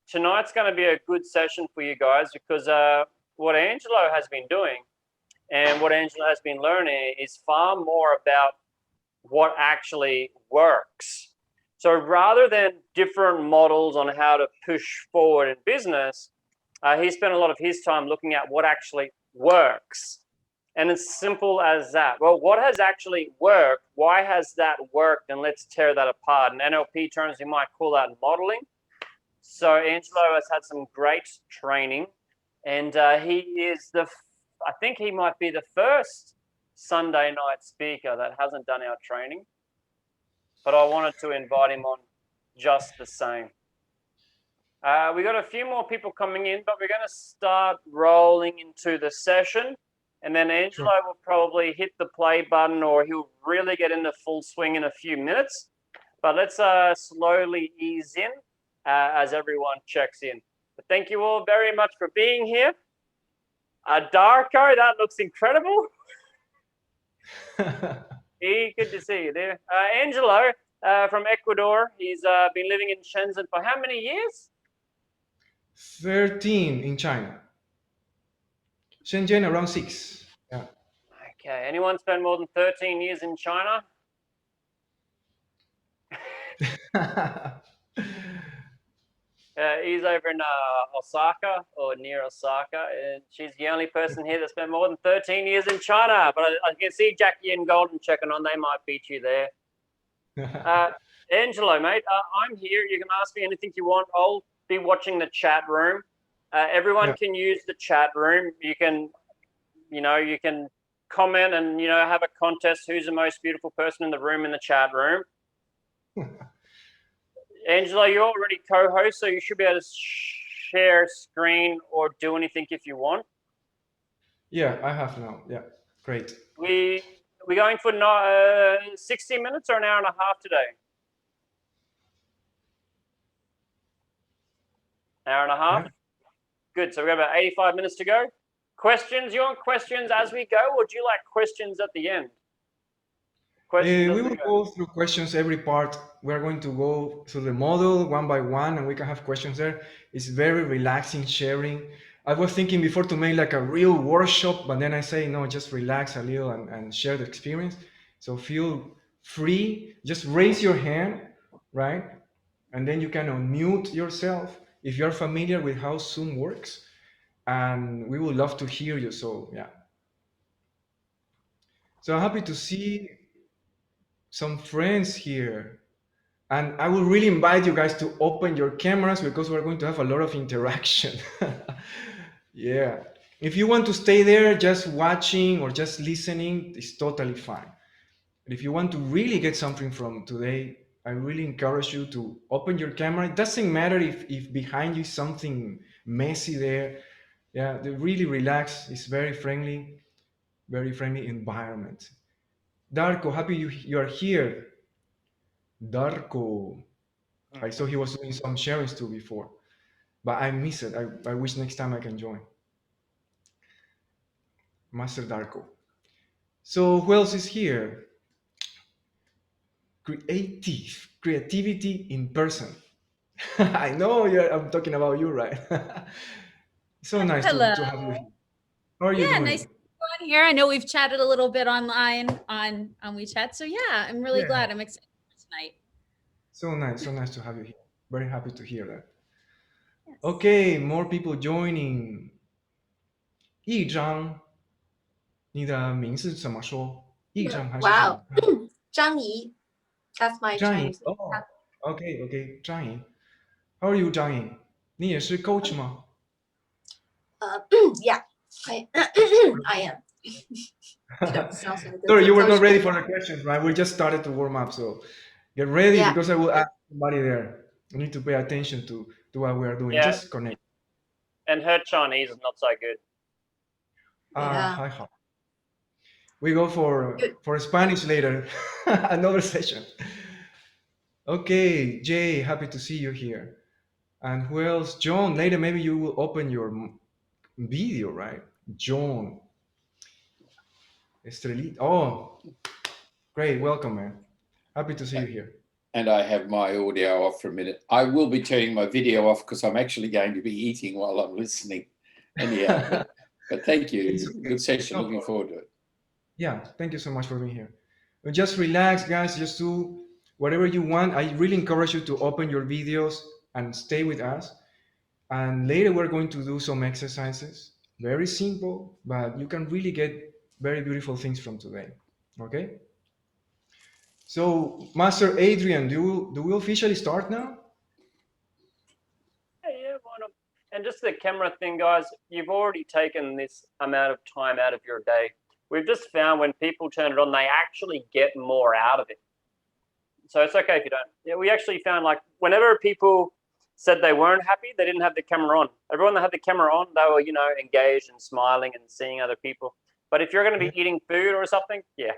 Tonight's going to be a good session for you guys because what Angelo has been doing and what Angelo has been learning is far more about what actually works. So rather than different models on how to push forward in business, he spent a lot of his time looking at what actually works. And it's simple as that. Well, what has actually worked? Why has that worked? And let's tear that apart. In NLP terms, you might call that modeling. So Angelo has had some great training, and he is I think he might be the first Sunday night speaker that hasn't done our training, but I wanted to invite him on just the same. We got a few more people coming in, but we're going to start rolling into the session, and then Angelo will probably hit the play button, or he'll really get into full swing in a few minutes. But let's slowly ease in as everyone checks in. But thank you all very much for being here. Darko, that looks incredible. Good to see you there. Angelo from Ecuador. He's been living in Shenzhen for how many years? 13 in China. Shenzhen around 6. Yeah. Okay. Anyone spend more than 13 years in China? He's over in Osaka or near Osaka, and she's the only person here that spent more than 13 years in China. But I can see Jackie and Golden checking on. They might beat you there. Angelo, mate, I'm here. You can ask me anything you want. I'll be watching the chat room. Everyone can use the chat room. You can comment and, have a contest. Who's the most beautiful person in the room in the chat room? Angelo, you're already co-host, so you should be able to share screen or do anything if you want. Yeah, I have now. Yeah, great. We're going for 60 minutes or an hour and a half today? Hour and a half? Yeah. Good. So we've got about 85 minutes to go. Questions? You want questions as we go, or do you like questions at the end? We will go through questions every part. We're going to go through the model one by one, and we can have questions there. It's very relaxing sharing. I was thinking before to make like a real workshop, but then I say, no, just relax a little and share the experience. So feel free, just raise your hand, right? And then you can unmute yourself if you're familiar with how Zoom works. And we would love to hear you. So, yeah. So I'm happy to see some friends here. And I will really invite you guys to open your cameras because we're going to have a lot of interaction. Yeah. If you want to stay there just watching or just listening, it's totally fine. But if you want to really get something from today, I really encourage you to open your camera. It doesn't matter if behind you is something messy there. Yeah, they really relax. It's very friendly environment. Darko, happy you are here. Darko. I saw he was doing some sharings too before, but I miss it. I wish next time I can join. Master Darko. So who else is here? Creativity in person. I know I'm talking about you, right? So nice to have you here. How are you doing? Nice to be on here. I know we've chatted a little bit online on WeChat. So yeah, I'm really glad. I'm excited for tonight. So nice to have you here. Very happy to hear that. Yes. Okay, more people joining. 一章，你的名是怎么说？一章还是 Wow. 张怡. That's my Chinese name. Oh, okay. 张怡. How are you, 张怡? 你也是 coach 吗？ Yeah, I am. Sorry, you were not ready for the questions, right? We just started to warm up, so Get ready Yeah. because I will ask somebody there. You need to pay attention to what we are doing. Yeah. Just connect. And her Chinese is not so good. Yeah. Hi. We go Good. for Spanish later. Another session. Okay, Jay, happy to see you here. And who else? John, later maybe you will open your video, right? John. Estrelita. Oh, great. Welcome, man. Happy to see you here. And I have my audio off for a minute. I will be turning my video off because I'm actually going to be eating while I'm listening. Anyhow, but thank you. Okay. Good session. No Looking forward to it. Yeah, thank you so much for being here. Just relax, guys. Just do whatever you want. I really encourage you to open your videos and stay with us. And later we're going to do some exercises. Very simple, but you can really get very beautiful things from today. Okay? So, Master Adrian, do we officially start now? Yeah, why not? And just the camera thing, guys, you've already taken this amount of time out of your day. We've just found when people turn it on, they actually get more out of it. So it's okay if you don't. Yeah, we actually found like whenever people said they weren't happy, they didn't have the camera on. Everyone that had the camera on, they were, engaged and smiling and seeing other people. But if you're going to be eating food or something, yeah.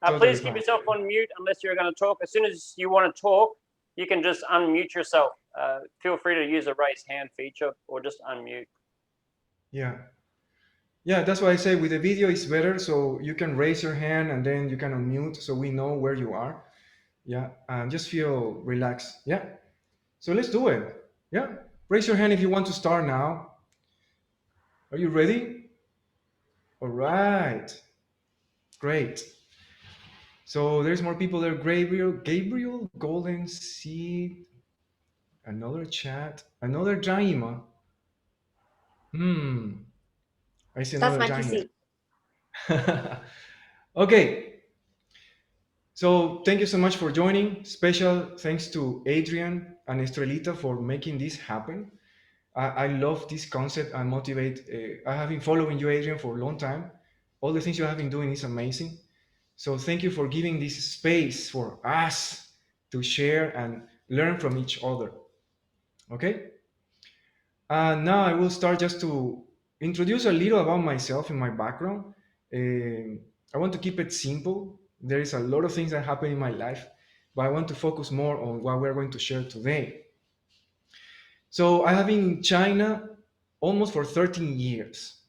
Totally Please keep fine. yourself on mute unless you're going to talk. As soon as you want to talk, you can just unmute yourself. Feel free to use a raise hand feature or just unmute. Yeah. Yeah, that's why I say with the video it's better, so you can raise your hand and then you can unmute so we know where you are. Yeah, and just feel relaxed. Yeah. So let's do it. Yeah. Raise your hand if you want to start now. Are you ready? All right. Great. So there's more people there. Gabriel, Golden Seed, another chat, another Jaima. I see That's another my Jaima. PC. Okay. So thank you so much for joining. Special thanks to Adrian and Estrelita for making this happen. I love this concept and motivate. I have been following you, Adrian, for a long time. All the things you have been doing is amazing. So thank you for giving this space for us to share and learn from each other. Okay? Now I will start just to introduce a little about myself and my background. I want to keep it simple. There is a lot of things that happen in my life, but I want to focus more on what we're going to share today. So I have been in China almost for 13 years.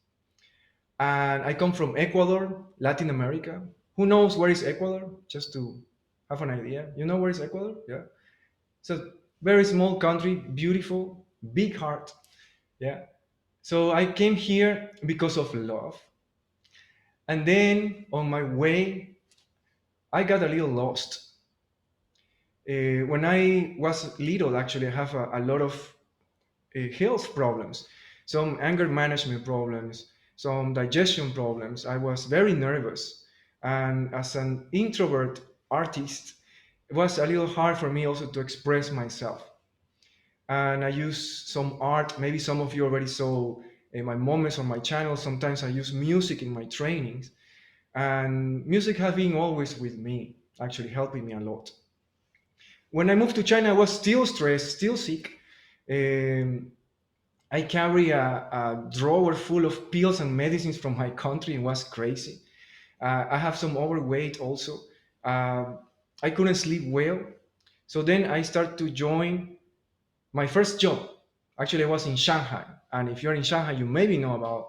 And I come from Ecuador, Latin America. Who knows where is Ecuador? Just to have an idea. You know where is Ecuador? Yeah. It's a very small country, beautiful, big heart. Yeah. So I came here because of love. And then on my way, I got a little lost. When I was little, actually, I have a lot of health problems, some anger management problems, some digestion problems. I was very nervous. And as an introvert artist, it was a little hard for me also to express myself. And I use some art. Maybe some of you already saw my moments on my channel. Sometimes I use music in my trainings. And music has been always with me, actually helping me a lot. When I moved to China, I was still stressed, still sick. I carry a drawer full of pills and medicines from my country. It was crazy. I have some overweight also. I couldn't sleep well. So then I started to join my first job. Actually, I was in Shanghai. And if you're in Shanghai, you maybe know about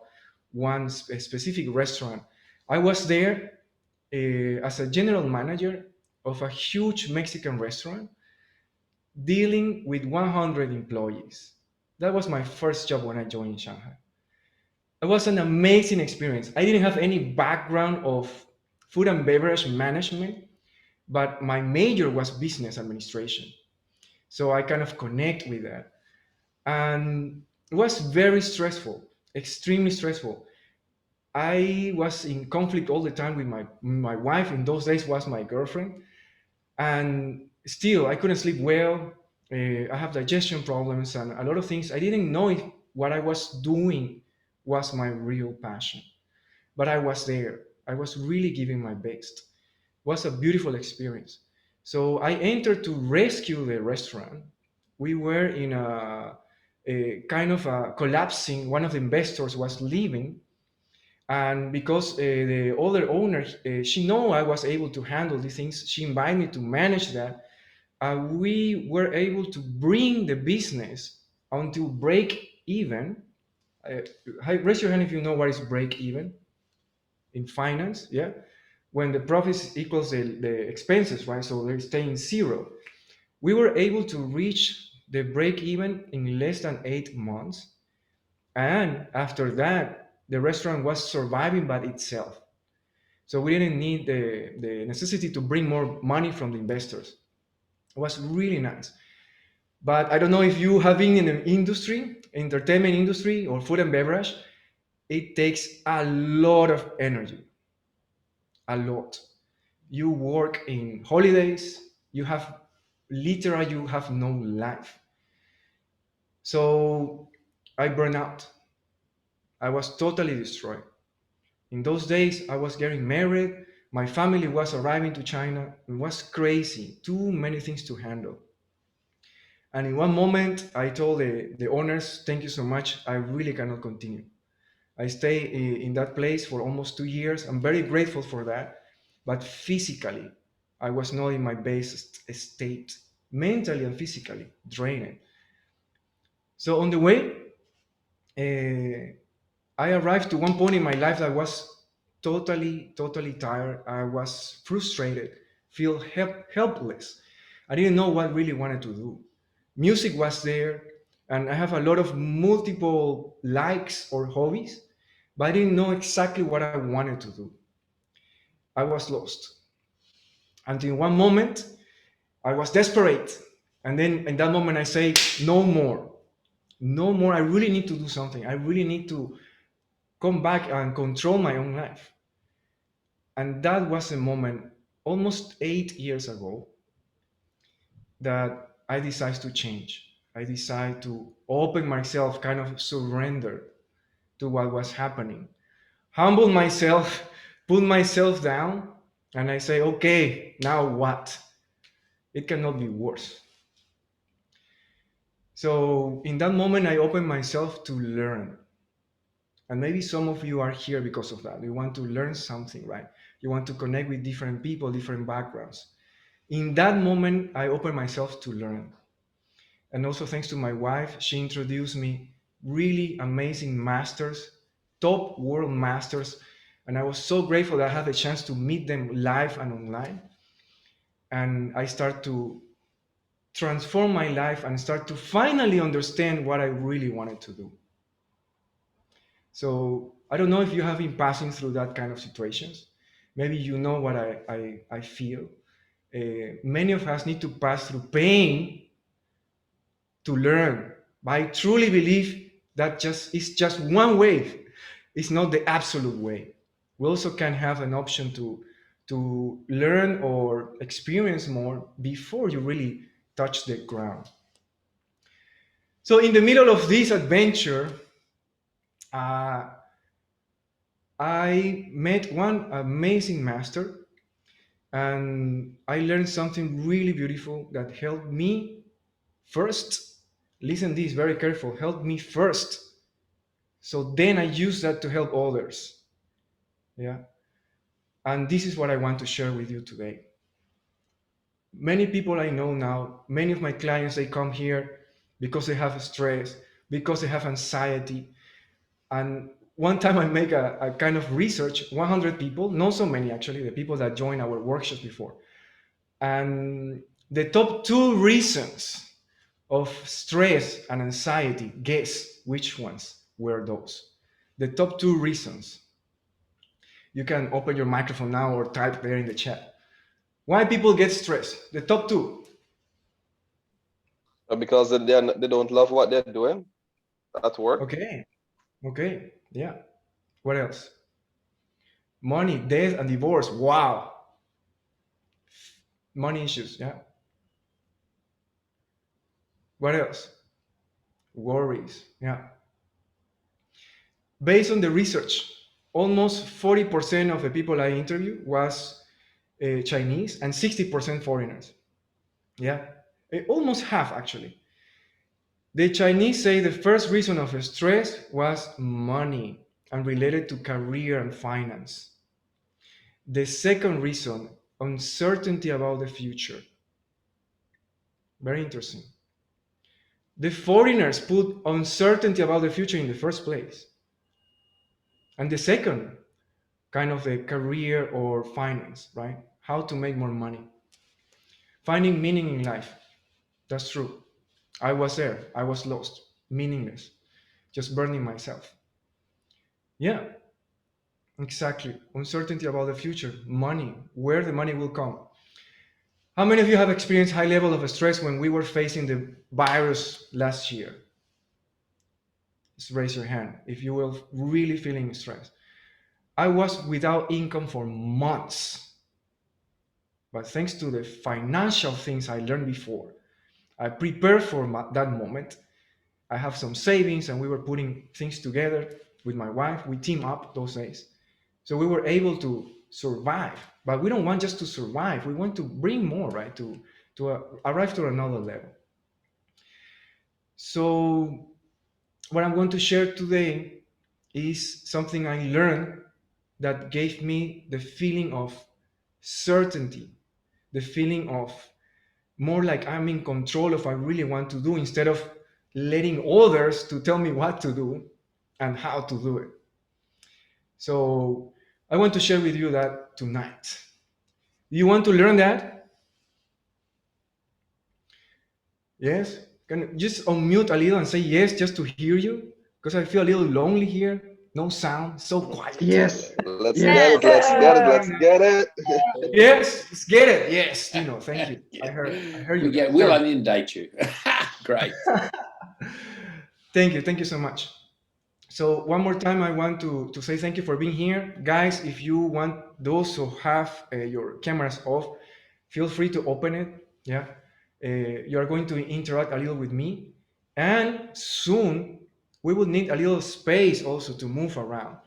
one specific restaurant. I was there as a general manager of a huge Mexican restaurant dealing with 100 employees. That was my first job when I joined Shanghai. It was an amazing experience. I didn't have any background of food and beverage management, but my major was business administration. So I kind of connect with that. And it was very stressful, extremely stressful. I was in conflict all the time with my wife. In those days was my girlfriend. And still, I couldn't sleep well. I have digestion problems and a lot of things. I didn't know if what I was doing was my real passion, but I was there. I was really giving my best. It was a beautiful experience. So I entered to rescue the restaurant. We were in a kind of a collapsing. One of the investors was leaving, and because the other owner, she know I was able to handle these things, she invited me to manage that. We were able to bring the business until break even. Raise your hand if you know what is break even in finance. Yeah, when the profits equals the expenses, right? So they're staying zero. We were able to reach the break even in less than 8 months, and after that, the restaurant was surviving by itself. So we didn't need the necessity to bring more money from the investors. It was really nice. But I don't know if you have been in the industry, entertainment industry or food and beverage, it takes a lot of energy, a lot. You work in holidays, you have literally you have no life. So I burned out. I was totally destroyed. In those days, I was getting married. My family was arriving to China. It was crazy. Too many things to handle. And in one moment, I told the owners, thank you so much. I really cannot continue. I stayed in that place for almost 2 years. I'm very grateful for that. But physically, I was not in my best state, mentally and physically drained. So on the way, I arrived to one point in my life that I was totally tired. I was frustrated, feel helpless. I didn't know what I really wanted to do. Music was there, and I have a lot of multiple likes or hobbies, but I didn't know exactly what I wanted to do. I was lost. Until one moment, I was desperate. And then in that moment, I say, no more. No more. I really need to do something. I really need to come back and control my own life. And that was a moment almost 8 years ago that I decided to change. I decided to open myself, kind of surrender to what was happening, humble myself, put myself down, and I say, okay, now what? It cannot be worse. So in that moment, I opened myself to learn. And maybe some of you are here because of that. You want to learn something, right? You want to connect with different people, different backgrounds. In that moment, I opened myself to learn. And also thanks to my wife, she introduced me really amazing masters, top world masters. And I was so grateful that I had the chance to meet them live and online. And I start to transform my life and start to finally understand what I really wanted to do. So I don't know if you have been passing through that kind of situations. Maybe you know what I feel. Many of us need to pass through pain to learn. But I truly believe that it's just one way. It's not the absolute way. We also can have an option to learn or experience more before you really touch the ground. So in the middle of this adventure, I met one amazing master, and I learned something really beautiful that helped me first. Listen, this very careful. Helped me first, so then I use that to help others. Yeah, and this is what I want to share with you today. Many people I know now, many of my clients, they come here because they have stress, because they have anxiety, and one time I make a kind of research, 100 people, not so many actually, the people that joined our workshops before. And the top 2 reasons of stress and anxiety, guess which ones were those? The top 2 reasons. You can open your microphone now or type there in the chat. Why people get stressed? The top 2. Because they don't love what they're doing at work. Okay, yeah. What else? Money, death, and divorce. Wow. Money issues, yeah. What else? Worries, yeah. Based on the research, almost 40% of the people I interviewed was Chinese and 60% foreigners. Yeah, almost half actually. The Chinese say the first reason of stress was money and related to career and finance. The second reason, uncertainty about the future. Very interesting. The foreigners put uncertainty about the future in the first place. And the second, kind of the career or finance, right? How to make more money. Finding meaning in life. That's true. I was there. I was lost, meaningless, just burning myself. Yeah, exactly. Uncertainty about the future, money, where the money will come. How many of you have experienced high level of stress when we were facing the virus last year? Just raise your hand if you were really feeling stressed. I was without income for months, but thanks to the financial things I learned before, I prepared for that moment. I have some savings and we were putting things together with my wife. We team up those days. So we were able to survive, but we don't want just to survive. We want to bring more, right? To arrive to another level. So what I'm going to share today is something I learned that gave me the feeling of certainty, the feeling of more like I'm in control of what I really want to do instead of letting others to tell me what to do and how to do it. So I want to share with you that tonight. Do you want to learn that? Yes? Can you just unmute a little and say yes just to hear you? Because I feel a little lonely here. No sound, so quiet. Yes. Let's Yes. get it. Let's get it. Let's get it. Yes, let's get it. Yes, Tino, thank you. Yeah. I heard you. Yeah, we'll inundate you. Great. Thank you so much. So one more time, I want to say thank you for being here. Guys, if you want those who have your cameras off, feel free to open it. Yeah, you are going to interact a little with me. And soon, we will need a little space also to move around.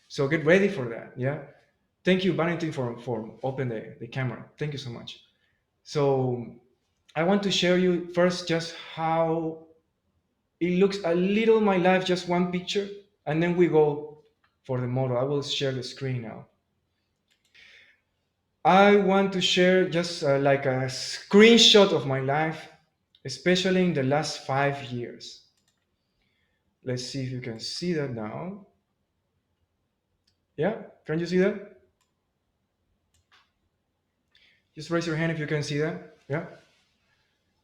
So get ready for that, yeah? Thank you, Valentin, for opening the camera. Thank you so much. So I want to share you first just how it looks a little my life, just one picture, and then we go for the model. I will share the screen now. I want to share just like a screenshot of my life, especially in the last 5 years. Let's see if you can see that now. Yeah, can you see that? Just raise your hand if you can see that. Yeah.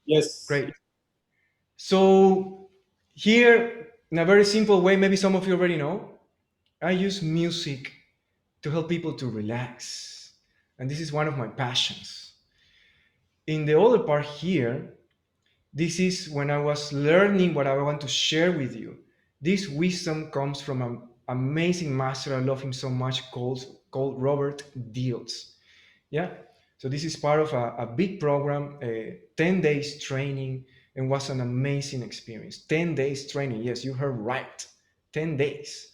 Yes. Great. So here, in a very simple way, maybe some of you already know, I use music to help people to relax. And this is one of my passions. In the other part here, this is when I was learning what I want to share with you. This wisdom comes from an amazing master, I love him so much, called Robert Dilts. Yeah, so this is part of a big program, 10 days training, and was an amazing experience. 10 days training, yes, you heard right, 10 days.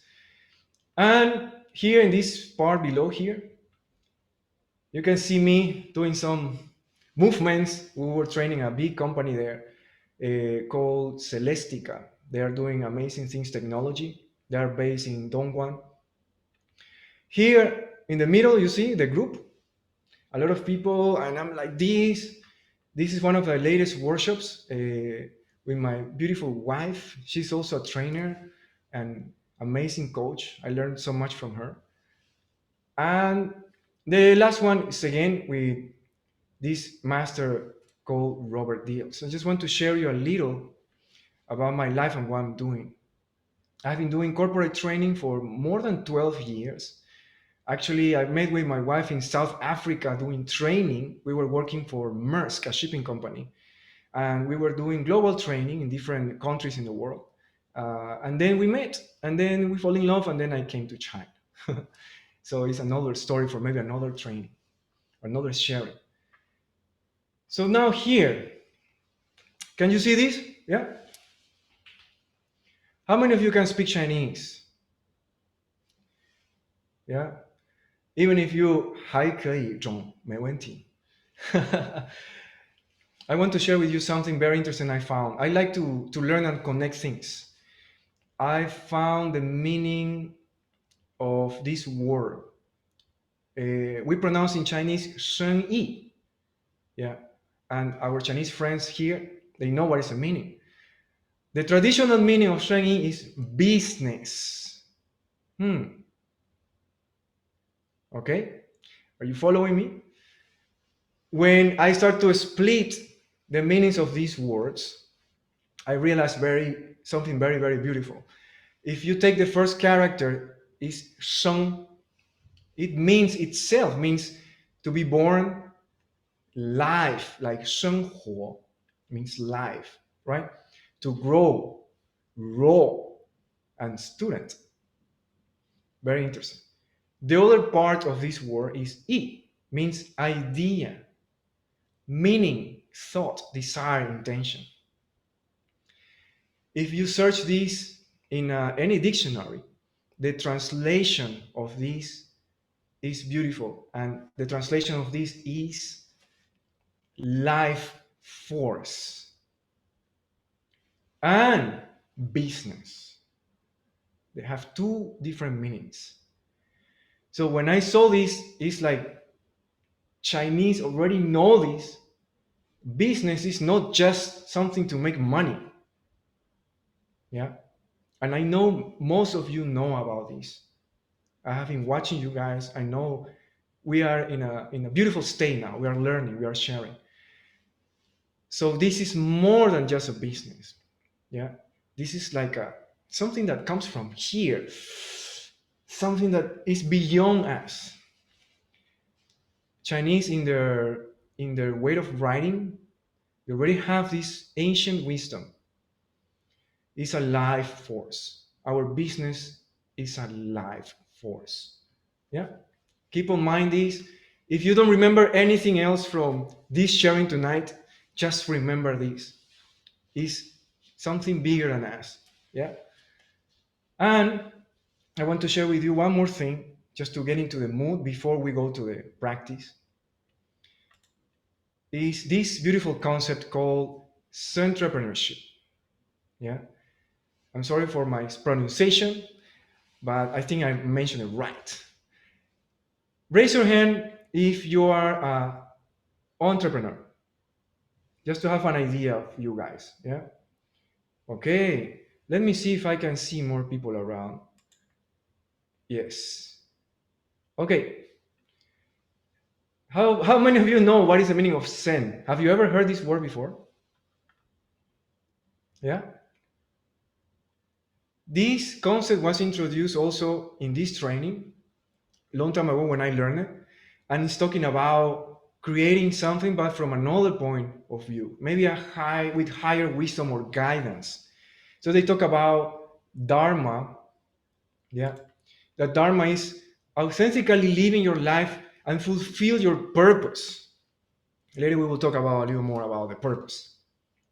And here in this part below here, you can see me doing some movements. We were training a big company there called Celestica. They are doing amazing things, technology. They are based in Dongguan. Here in the middle, you see the group, a lot of people, and I'm like this. This is one of the latest workshops with my beautiful wife. She's also a trainer and amazing coach. I learned so much from her. And the last one is again with this master called Robert Dilts. So I just want to share you a little about my life and what I'm doing. I've been doing corporate training for more than 12 years. Actually, I met with my wife in South Africa doing training. We were working for Maersk, a shipping company, and we were doing global training in different countries in the world. And then we met, and then we fall in love, and then I came to China. So it's another story for maybe another training, another sharing. So now here, can you see this? Yeah. How many of you can speak Chinese? Yeah. even if you 还可以中没问题 I want to share with you something very interesting I found. I like to learn and connect things. I found the meaning of this word. We pronounce in Chinese 生意. Yeah. And our Chinese friends here, they know what is the meaning. The traditional meaning of 生意 is business. Okay? Are you following me? When I start to split the meanings of these words, I realized something very, very beautiful. If you take the first character, is 生, it means itself, means to be born, life, like 生活 means life, right? To grow, raw, and student. Very interesting. The other part of this word is I, means idea, meaning, thought, desire, intention. If you search this in any dictionary, the translation of this is beautiful. And the translation of this is life force and business. They have two different meanings. So when I saw this, it's like Chinese already know this. Business is not just something to make money. Yeah. And I know most of you know about this. I have been watching you guys. I know we are in a beautiful state now. We are learning, we are sharing. So this is more than just a business. Yeah. This is like something that comes from here, something that is beyond us. Chinese in their way of writing, they already have this ancient wisdom. It's a life force. Our business is a life force. Yeah. Keep in mind this. If you don't remember anything else from this sharing tonight, just remember this. It's something bigger than us. Yeah. And I want to share with you one more thing, just to get into the mood before we go to the practice. Is this beautiful concept called entrepreneurship. Yeah. I'm sorry for my pronunciation, but I think I mentioned it right. Raise your hand if you are an entrepreneur, just to have an idea of you guys. Yeah. Okay. Let me see if I can see more people around. Yes. Okay. How many of you know what is the meaning of Zen? Have you ever heard this word before? Yeah. This concept was introduced also in this training a long time ago when I learned it. And it's talking about creating something, but from another point of view, maybe with higher wisdom or guidance. So they talk about Dharma. Yeah. That Dharma is authentically living your life and fulfill your purpose. Later we will talk about a little more about the purpose.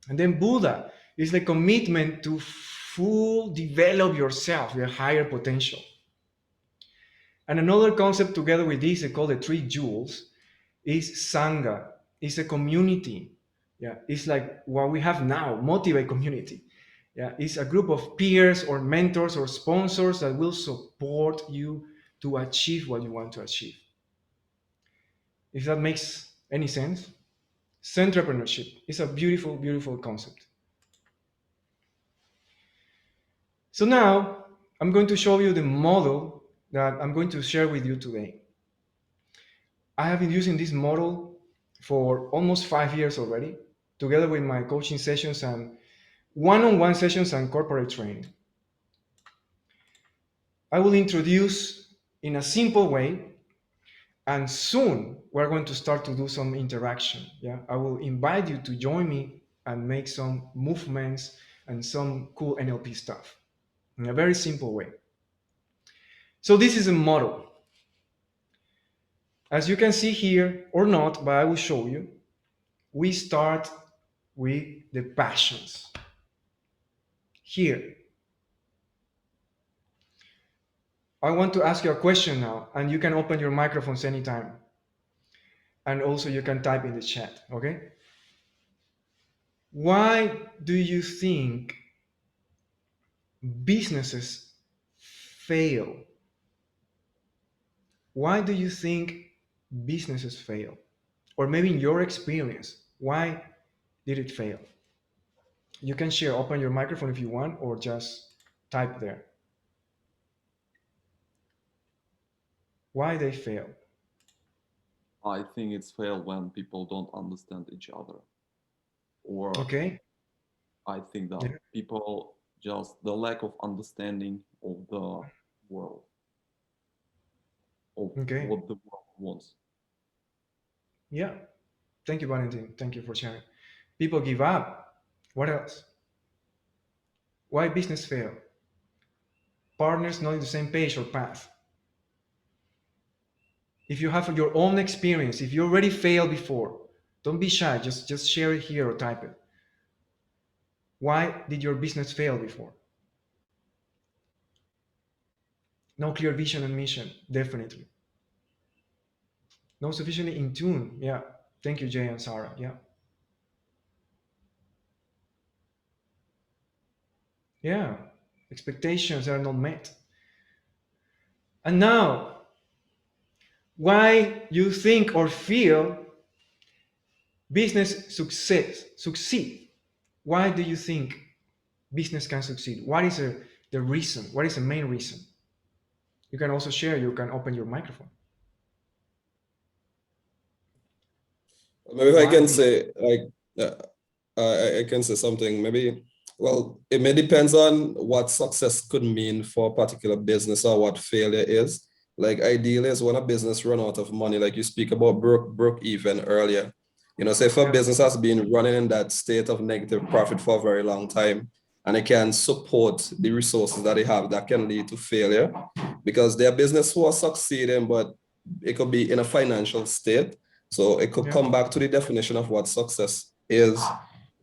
And then Buddha is the commitment to full develop yourself, your higher potential. And another concept together with this, they call the three jewels, is Sangha. It's a community. Yeah, it's like what we have now, motivate community. Yeah, it's a group of peers or mentors or sponsors that will support you to achieve what you want to achieve. If that makes any sense. Entrepreneurship is a beautiful, beautiful concept. So now I'm going to show you the model that I'm going to share with you today. I have been using this model for almost 5 years already, together with my coaching sessions and one-on-one sessions and corporate training. I will introduce in a simple way, and soon we're going to start to do some interaction. Yeah, I will invite you to join me and make some movements and some cool NLP stuff in a very simple way. So this is a model. As you can see here, or not, but I will show you, we start with the passions. Here. I want to ask you a question now, and you can open your microphones anytime. And also you can type in the chat, okay? Why do you think businesses fail? Why do you think businesses fail? Or maybe in your experience, why did it fail? You can share, open your microphone if you want, or just type there. Why they fail? I think it's failed when people don't understand each other. Or Okay. I think that people just the lack of understanding of the world, of what the world wants. Yeah. Thank you, Valentin. Thank you for sharing. People give up. What else? Why business fail? Partners not in the same page or path. If you have your own experience, if you already failed before, don't be shy. Just share it here or type it. Why did your business fail before? No clear vision and mission, definitely. Not sufficiently in tune. Yeah. Thank you, Jay and Sarah. Yeah. Yeah. Expectations are not met. And now, why you think or feel business succeed? Why do you think business can succeed? What is the reason? What is the main reason? You can also share. You can open your microphone. Maybe if I can say, like, I can say something. Maybe, well, it may depends on what success could mean for a particular business or what failure is. Like, ideally is when a business run out of money, like you speak about broke even earlier. You know, say if a business has been running in that state of negative profit for a very long time, and it can support the resources that they have, that can lead to failure because their business was succeeding, but it could be in a financial state. So it could come back to the definition of what success is.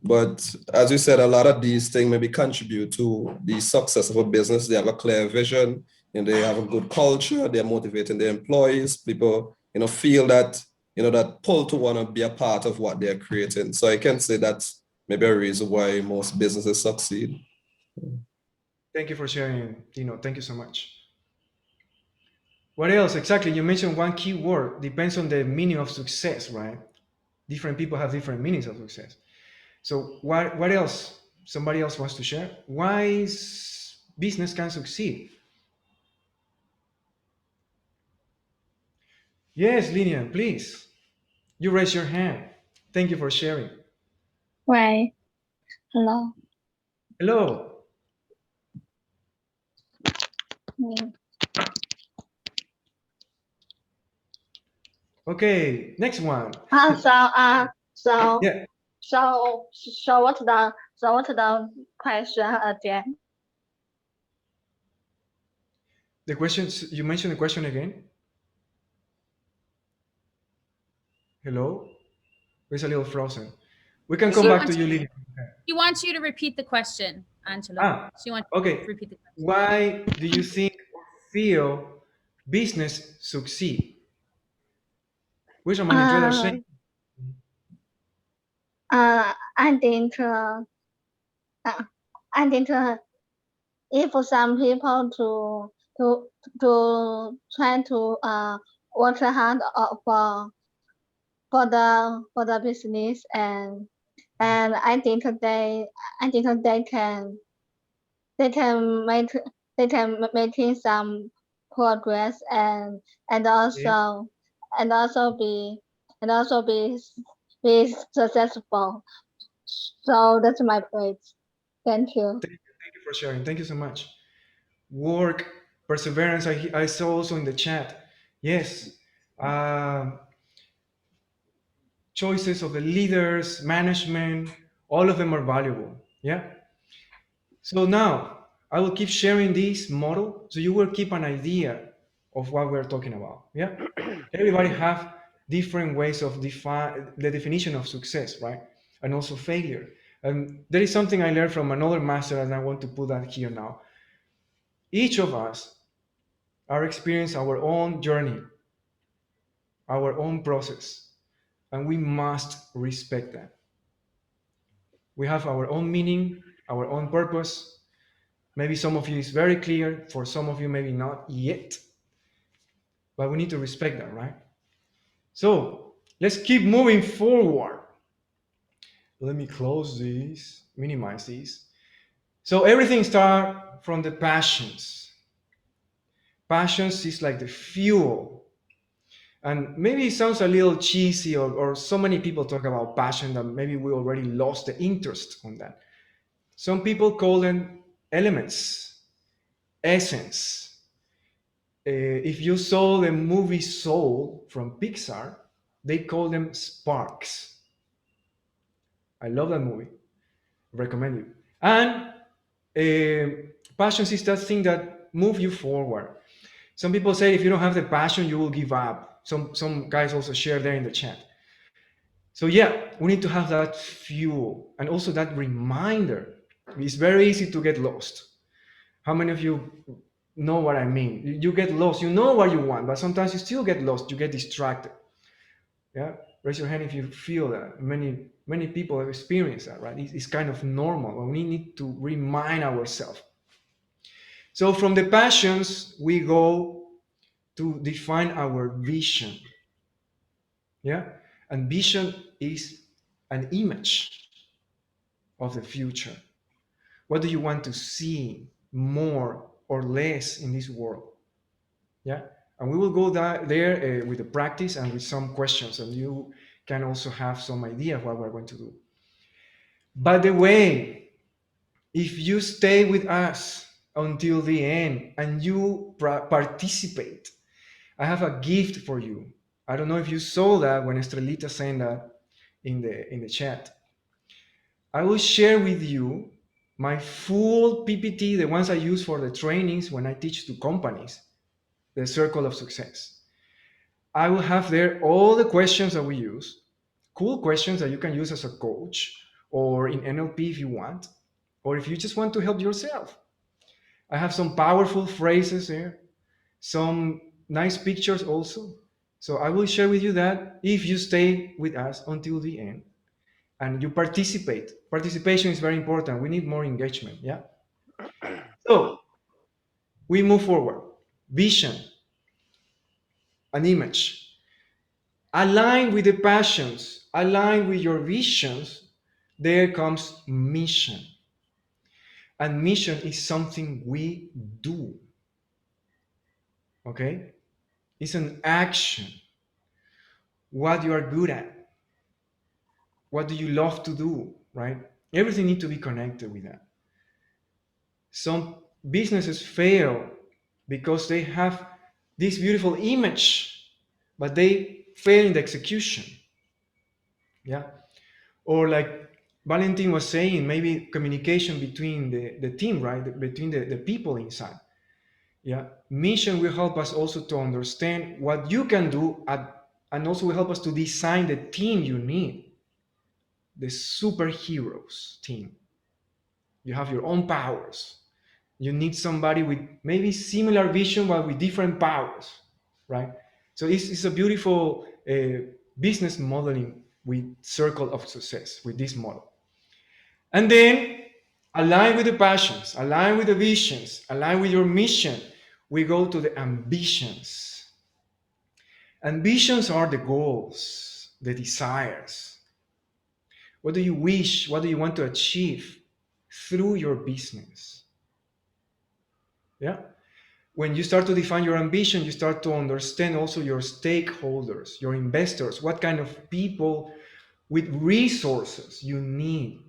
But as you said, a lot of these things maybe contribute to the success of a business. They have a clear vision and they have a good culture. They're motivating their employees. People, feel that, that pull to want to be a part of what they're creating. So I can say that's maybe a reason why most businesses succeed. Thank you for sharing, Tino. Thank you so much. What else? Exactly. You mentioned one key word. Depends on the meaning of success, right? Different people have different meanings of success. So what else? Somebody else wants to share? Why business can succeed? Yes, Linian, please. You raise your hand. Thank you for sharing. Right. Hello. Hello. Okay, next one. So yeah. So what's the question again? The question, you mentioned the question again. Hello? It's a little frozen. We can come back to you, Lily. He wants you to repeat the question, Angelo. She wants you to repeat the question. Why do you think or feel business succeed? Which one introduction? I think if some people to try to work hard for the business and I think they can make some progress and also be successful. So that's my point. Thank you. Thank you for sharing. Thank you so much. Work, perseverance, I saw also in the chat. Yes. Choices of the leaders, management, all of them are valuable. Yeah. So now I will keep sharing this model so you will keep an idea of what we're talking about. Yeah. Everybody have different ways of define the definition of success, right? And also failure. And there is something I learned from another master, and I want to put that here now. Each of us, are experiencing our own journey, our own process, and we must respect that. We have our own meaning, our own purpose. Maybe some of you is very clear, for some of you maybe not yet, but we need to respect that, right? So let's keep moving forward. Let me close this, minimize this. So everything starts from the passions. Passions is like the fuel. And maybe it sounds a little cheesy, or so many people talk about passion that maybe we already lost the interest on that. Some people call them elements, essence. If you saw the movie Soul from Pixar, they call them sparks. I love that movie. Recommend it. And passions is that thing that move you forward. Some people say if you don't have the passion, you will give up. Some guys also share there in the chat. So yeah, we need to have that fuel and also that reminder. It's very easy to get lost. How many of you know what I mean? You get lost. You know what you want, but sometimes you still get lost. You get distracted. Yeah, raise your hand if you feel that. Many people have experienced that, right? It's kind of normal, but we need to remind ourselves. So from the passions, we go to define our vision. Yeah, and vision is an image of the future. What do you want to see more or less in this world? Yeah, and we will go there with the practice and with some questions, and you can also have some idea of what we're going to do. By the way, if you stay with us until the end and you participate, I have a gift for you. I don't know if you saw that when Estrelita sent that in the chat. I will share with you my full PPT, the ones I use for the trainings when I teach to companies, the Circle of Success. I will have there all the questions that we use, cool questions that you can use as a coach or in NLP if you want, or if you just want to help yourself. I have some powerful phrases there, some nice pictures also. So I will share with you that if you stay with us until the end and you participate. Participation is very important. We need more engagement, yeah? So we move forward. Vision, an image. Align with the passions, align with your visions, there comes mission. And mission is something we do. Okay? It's an action. What you are good at. What do you love to do, right? Everything needs to be connected with that. Some businesses fail because they have this beautiful image, but they fail in the execution. Yeah. Or like Valentin was saying, maybe communication between the team, right? Between the people inside. Yeah. Mission will help us also to understand what you can do and also will help us to design the team you need. The superheroes team. You have your own powers. You need somebody with maybe similar vision, but with different powers, right? So it's a beautiful business modeling with Circle of Success, with this model. And then align with the passions, align with the visions, align with your mission. We go to the ambitions. Ambitions are the goals, the desires. What do you wish? What do you want to achieve through your business? Yeah. When you start to define your ambition, you start to understand also your stakeholders, your investors, what kind of people with resources you need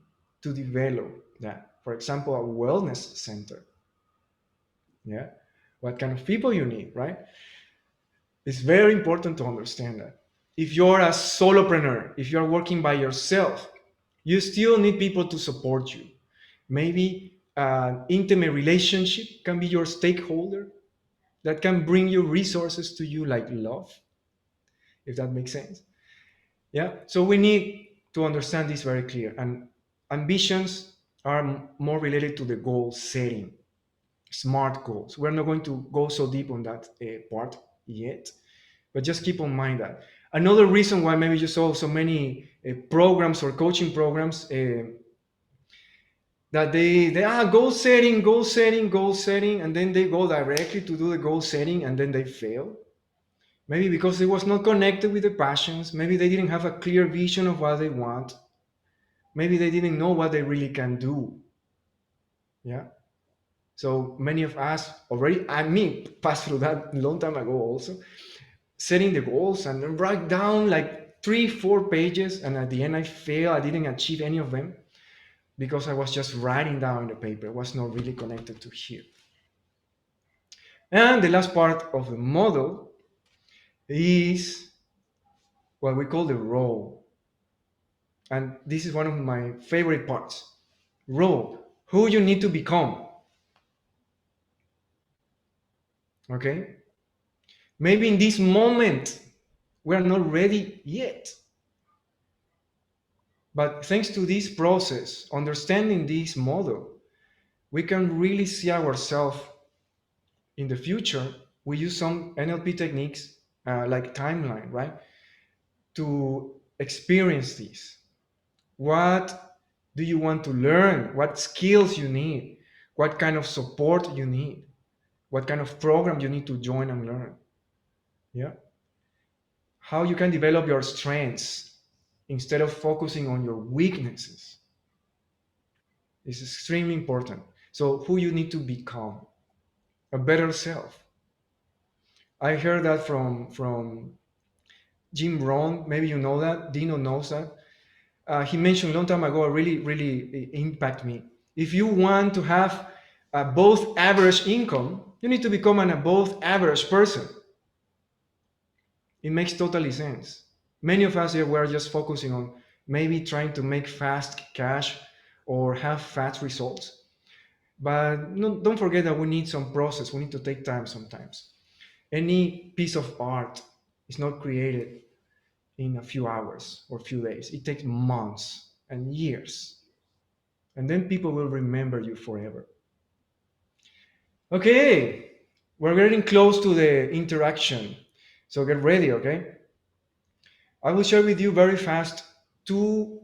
to develop that. For example, a wellness center. Yeah. What kind of people you need, right? It's very important to understand that. If you're a solopreneur, if you're working by yourself, you still need people to support you. Maybe an intimate relationship can be your stakeholder that can bring you resources to you like love, if that makes sense. Yeah, so we need to understand this very clear. And ambitions are more related to the goal setting. SMART goals. We're not going to go so deep on that part yet, but just keep in mind that. Another reason why maybe you saw so many programs or coaching programs that they goal setting, and then they go directly to do the goal setting and then they fail. Maybe because it was not connected with the passions. Maybe they didn't have a clear vision of what they want. Maybe they didn't know what they really can do. Yeah. So many of us already, I mean, passed through that a long time ago also, setting the goals and then write down like 3-4 pages. And at the end I failed. I didn't achieve any of them because I was just writing down the paper. It was not really connected to here. And the last part of the model is what we call the role. And this is one of my favorite parts. Role, who you need to become. Okay? Maybe in this moment, we are not ready yet. But thanks to this process, understanding this model, we can really see ourselves in the future. We use some NLP techniques like timeline, right? To experience this. What do you want to learn? What skills you need? What kind of support you need? What kind of program you need to join and learn? Yeah. How you can develop your strengths instead of focusing on your weaknesses. It's extremely important. So who you need to become, a better self. I heard that from Jim Rohn. Maybe you know that. Dino knows that. He mentioned a long time ago, really impact me. If you want to have both average income, you need to become an above average person. It makes totally sense. Many of us here were just focusing on maybe trying to make fast cash or have fast results. But no, don't forget that we need some process. We need to take time sometimes. Any piece of art is not created in a few hours or few days. It takes months and years. And then people will remember you forever. Okay, we're getting close to the interaction. So get ready, okay? I will share with you very fast 2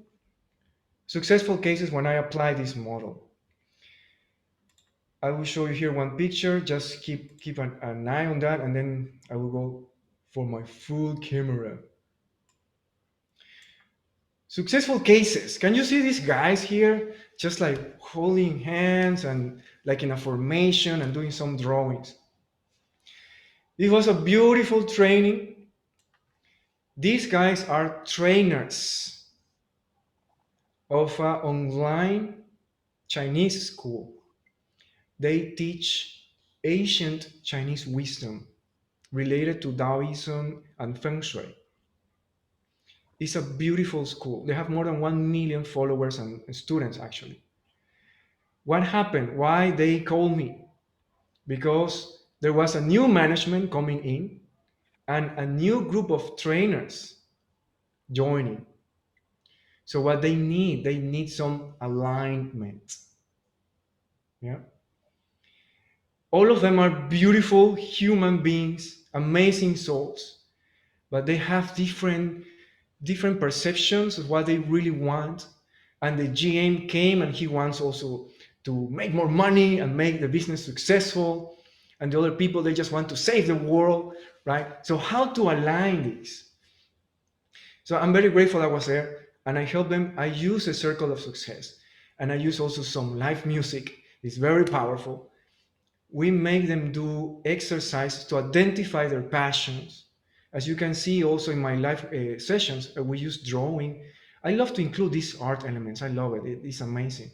successful cases when I apply this model. I will show you here one picture. Just keep an eye on that, and then I will go for my full camera. Successful cases. Can you see these guys here? Just like holding hands and like in a formation and doing some drawings. It was a beautiful training. These guys are trainers of an online Chinese school. They teach ancient Chinese wisdom related to Taoism and Feng Shui. It's a beautiful school. They have more than 1 million followers and students, actually. What happened? Why they called me? Because there was a new management coming in and a new group of trainers joining. So what they need some alignment. Yeah. All of them are beautiful human beings, amazing souls, but they have different perceptions of what they really want. And the GM came and he wants also to make more money and make the business successful. And the other people, they just want to save the world, right? So how to align this? So I'm very grateful I was there and I helped them. I use a circle of success and I use also some live music. It's very powerful. We make them do exercises to identify their passions. As you can see also in my live sessions, we use drawing. I love to include these art elements. I love it. It's amazing.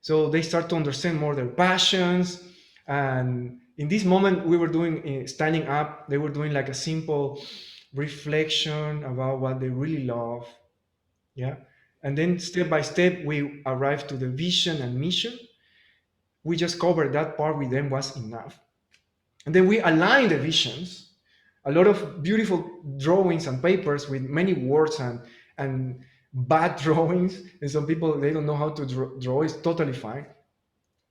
So they start to understand more their passions. And in this moment, we were doing standing up. They were doing like a simple reflection about what they really love. Yeah. And then step by step, we arrived to the vision and mission. We just covered that part with them was enough. And then we aligned the visions, a lot of beautiful drawings and papers with many words and bad drawings. And some people, they don't know how to draw. It's totally fine.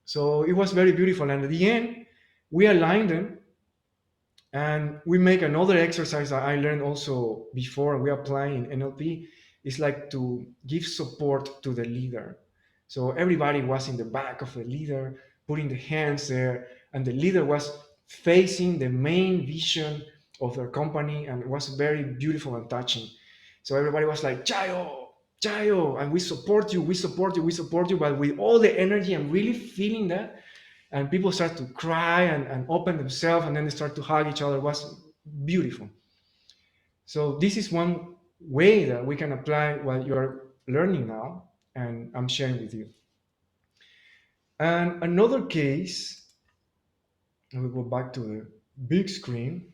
So it was very beautiful. And at the end, we aligned them, and we make another exercise that I learned also before we apply in NLP. It's like to give support to the leader. So everybody was in the back of the leader, putting the hands there, and the leader was facing the main vision of their company, and it was very beautiful and touching. So everybody was like, Jayo, Jayo, and we support you, we support you, we support you, but with all the energy and really feeling that. And people start to cry and open themselves, and then they start to hug each other. It was beautiful. So this is one way that we can apply what you're learning now, and I'm sharing with you. And another case, and we go back to the big screen.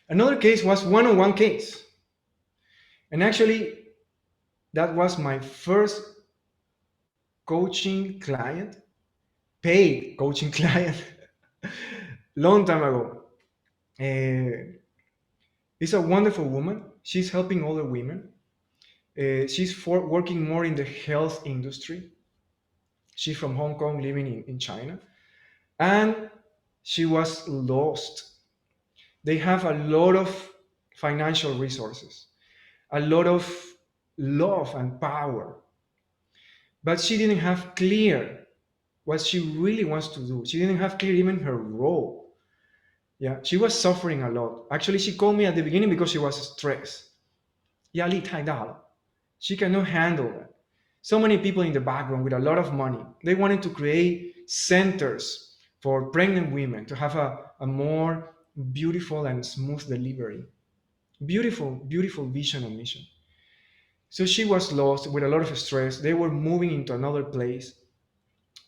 Another case was one-on-one case. And actually, that was my first coaching client, paid coaching client, long time ago. It's a wonderful woman. She's helping other women. She's working more in the health industry. She's from Hong Kong, living in China. And she was lost. They have a lot of financial resources, a lot of love and power. But she didn't have clear what she really wants to do. She didn't have clear even her role. Yeah, she was suffering a lot. Actually, she called me at the beginning because she was stressed. 压力太大了. She cannot handle that. So many people in the background with a lot of money. They wanted to create centers for pregnant women to have a more beautiful and smooth delivery. Beautiful, beautiful vision and mission. So she was lost with a lot of stress. They were moving into another place.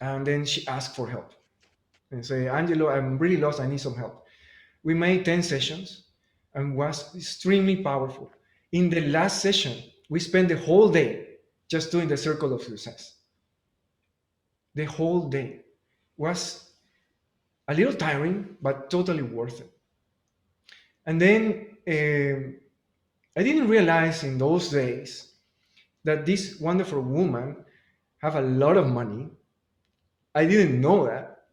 And then she asked for help. And say, Angelo, I'm really lost. I need some help. We made 10 sessions and was extremely powerful. In the last session, we spent the whole day just doing the circle of success. The whole day was a little tiring, but totally worth it. And then I didn't realize in those days that this wonderful woman have a lot of money. I didn't know that.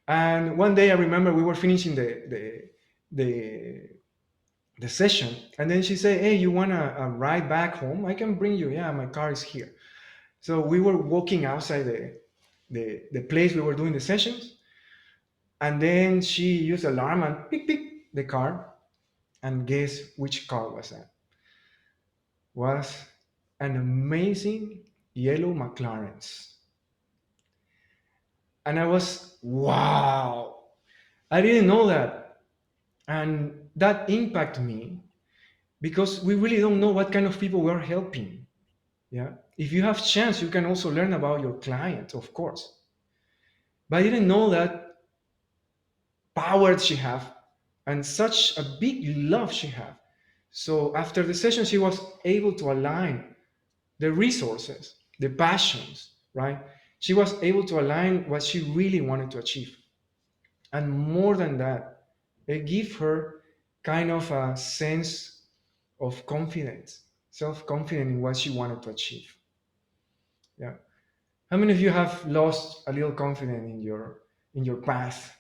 And one day I remember we were finishing the session, and then she said, hey, you want a ride back home? I can bring you. Yeah, my car is here. So we were walking outside the place we were doing the sessions, and then she used alarm and pick the car, and guess which car was that? Was an amazing yellow McLaren. And I was, wow, I didn't know that. And that impacted me because we really don't know what kind of people we're helping. Yeah. If you have chance, you can also learn about your client, of course. But I didn't know that power she have and such a big love she have. So after the session, she was able to align the resources, the passions, right? She was able to align what she really wanted to achieve. And more than that, it gave her kind of a sense of confidence, self-confidence in what she wanted to achieve. Yeah. How many of you have lost a little confidence in your path?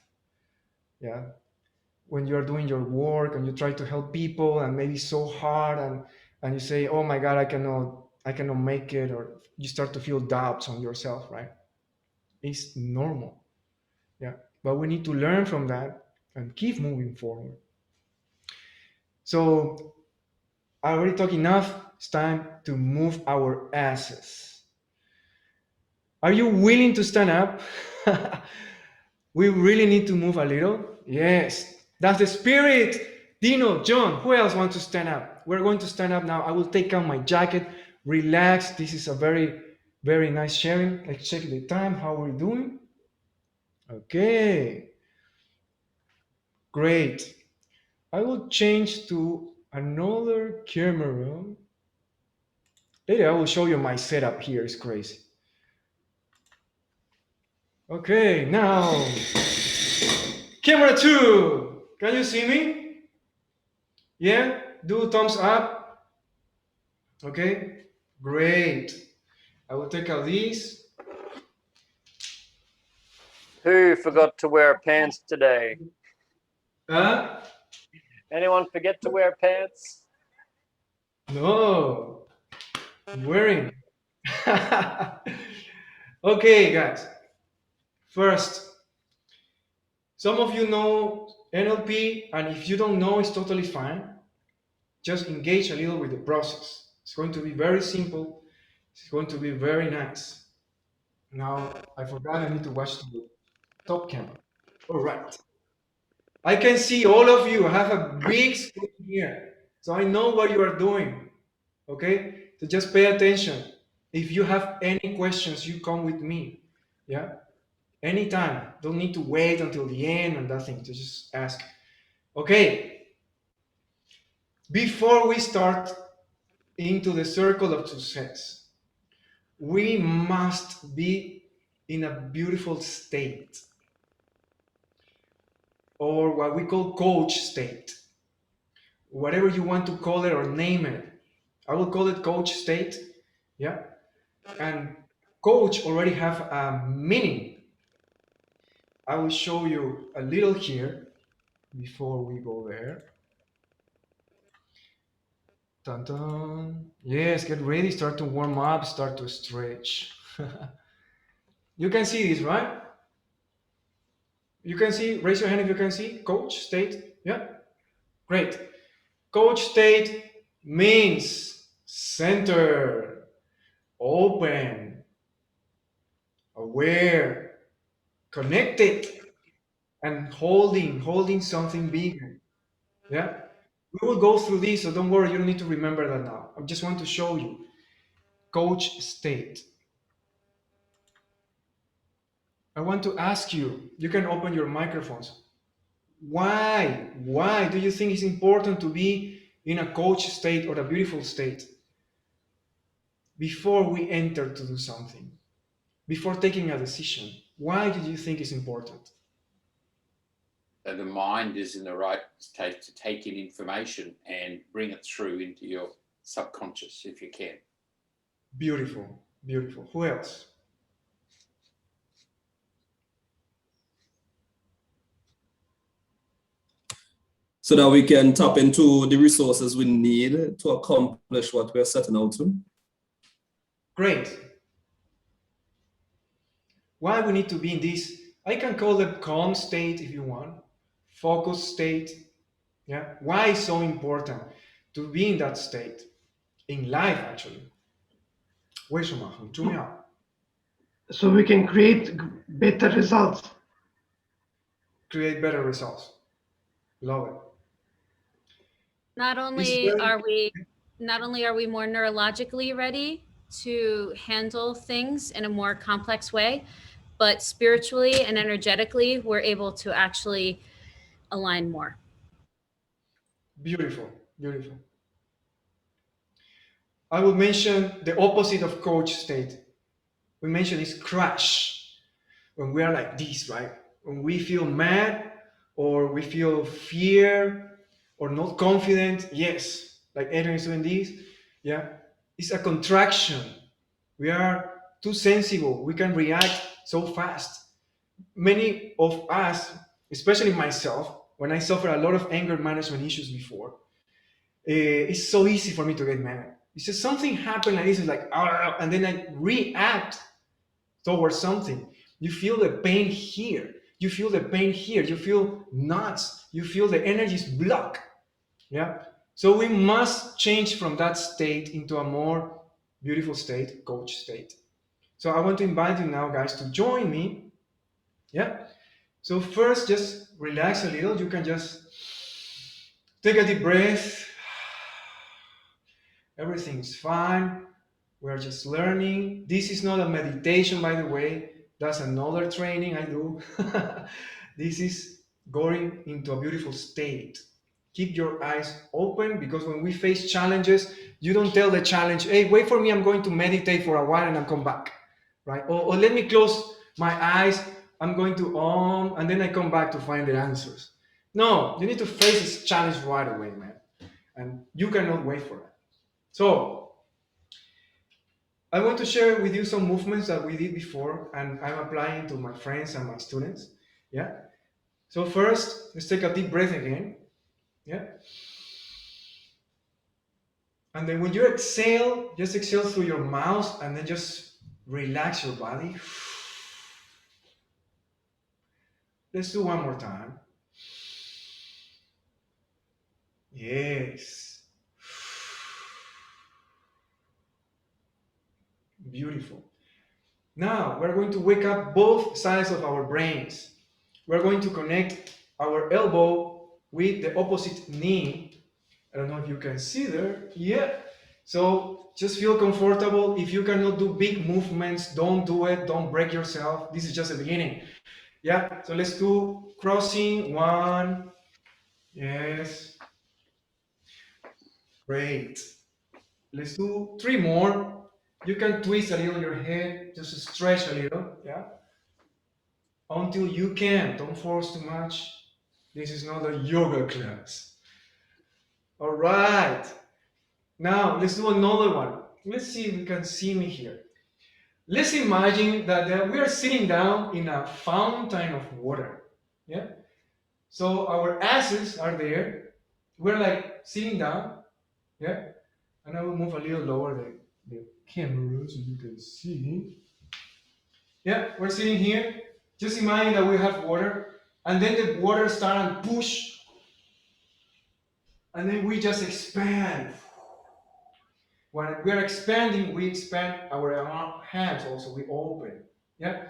Yeah. When you're doing your work and you try to help people and maybe so hard and you say, oh my God, I cannot make it, or you start to feel doubts on yourself, right? It's normal. Yeah. But we need to learn from that and keep moving forward. So I already talked enough. It's time to move our asses. Are you willing to stand up? We really need to move a little. Yes, that's the spirit. Dino, John, who else wants to stand up? We're going to stand up now. I will take out my jacket. Relax. This is a very, very nice sharing. Let's check the time. How are we doing? Okay. Great. I will change to another camera. Later, I will show you my setup here. It's crazy. Okay, now, camera 2. Can you see me? Yeah, do thumbs up. Okay, great. I will take out these. Who forgot to wear pants today? Huh? Anyone forget to wear pants? No, I'm wearing. Okay, guys. First, some of you know NLP, and if you don't know, it's totally fine. Just engage a little with the process. It's going to be very simple. It's going to be very nice. Now, I forgot I need to watch the top camera. All right. I can see all of you. I have a big screen here. So I know what you are doing. Okay? So just pay attention. If you have any questions, you come with me. Yeah? Anytime. Don't need to wait until the end and that thing. Just ask. Okay. Before we start into the circle of success, we must be in a beautiful state, or what we call coach state. Whatever you want to call it or name it. I will call it coach state. Yeah. And coach already have a meaning. I will show you a little here before we go there. Dun, dun. Yes, get ready, start to warm up, start to stretch. You can see this, right? You can see, raise your hand if you can see, coach state. Yeah, great. Coach state means center, open, aware, connected, and holding something bigger. Yeah, we will go through this, so don't worry, you don't need to remember that now. I just want to show you coach state. I want to ask you, you can open your microphones. Why do you think it's important to be in a coach state or a beautiful state before we enter to do something, before taking a decision? Why do you think it's important? So the mind is in the right state to take in information and bring it through into your subconscious if you can. Beautiful, beautiful. Who else? So that we can tap into the resources we need to accomplish what we're setting out to. Great. Why we need to be in this, I can call it calm state if you want, focus state. Yeah. Why is so important to be in that state in life actually? 为什么很重要? So we can create better results. Create better results. Love it. Not only are we more neurologically ready to handle things in a more complex way, but spiritually and energetically, we're able to actually align more. Beautiful, beautiful. I will mention the opposite of coach state. We mentioned is crash. When we are like this, right? When we feel mad or we feel fear or not confident, yes, like Adrian is doing this, yeah, it's a contraction. We are too sensible. We can react so fast. Many of us, especially myself, when I suffer a lot of anger management issues before, it's so easy for me to get mad. It's just something happened like this, is like, and then I react towards something. You feel the pain here. You feel the pain here. You feel nuts. You feel the energy is blocked. Yeah. So we must change from that state into a more beautiful state, coach state. So I want to invite you now, guys, to join me. Yeah. So first, just relax a little. You can just take a deep breath. Everything's fine. We're just learning. This is not a meditation, by the way. That's another training I do. This is going into a beautiful state. Keep your eyes open, because when we face challenges, you don't tell the challenge, hey, wait for me, I'm going to meditate for a while and I'll come back, right? Or let me close my eyes, I'm going to and then I come back to find the answers. No, you need to face this challenge right away, man. And you cannot wait for it. So I want to share with you some movements that we did before, and I'm applying to my friends and my students. Yeah. So first, let's take a deep breath again. Yeah. And then when you exhale, just exhale through your mouth and then just relax your body. Let's do one more time. Yes. Beautiful. Now we're going to wake up both sides of our brains. We're going to connect our elbow with the opposite knee. I don't know if you can see there. Yeah. So just feel comfortable. If you cannot do big movements, don't do it. Don't break yourself. This is just the beginning. Yeah. So let's do crossing. One. Yes. Great. Let's do 3 more. You can twist a little your head, just stretch a little. Yeah. Until you can. Don't force too much. This is not a yoga class. All right. Now, let's do another one. Let's see if you can see me here. Let's imagine that we are sitting down in a fountain of water. Yeah. So our asses are there. We're like sitting down. Yeah. And I will move a little lower the camera so you can see. Yeah, we're sitting here. Just imagine that we have water. And then the water starts to push. And then we just expand. When we are expanding, we expand our hands also. We open. Yeah.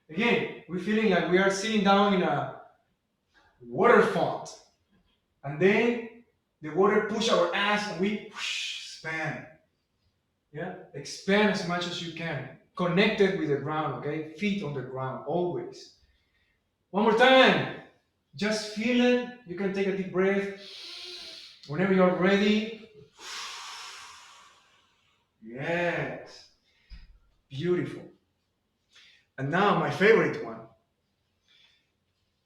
Again, we're feeling like we are sitting down in a water font. And then the water push our ass and we expand. Yeah. Expand as much as you can. Connected with the ground, okay? Feet on the ground, always. One more time. Just feel it. You can take a deep breath. Whenever you're ready. Yes. Beautiful. And now my favorite one.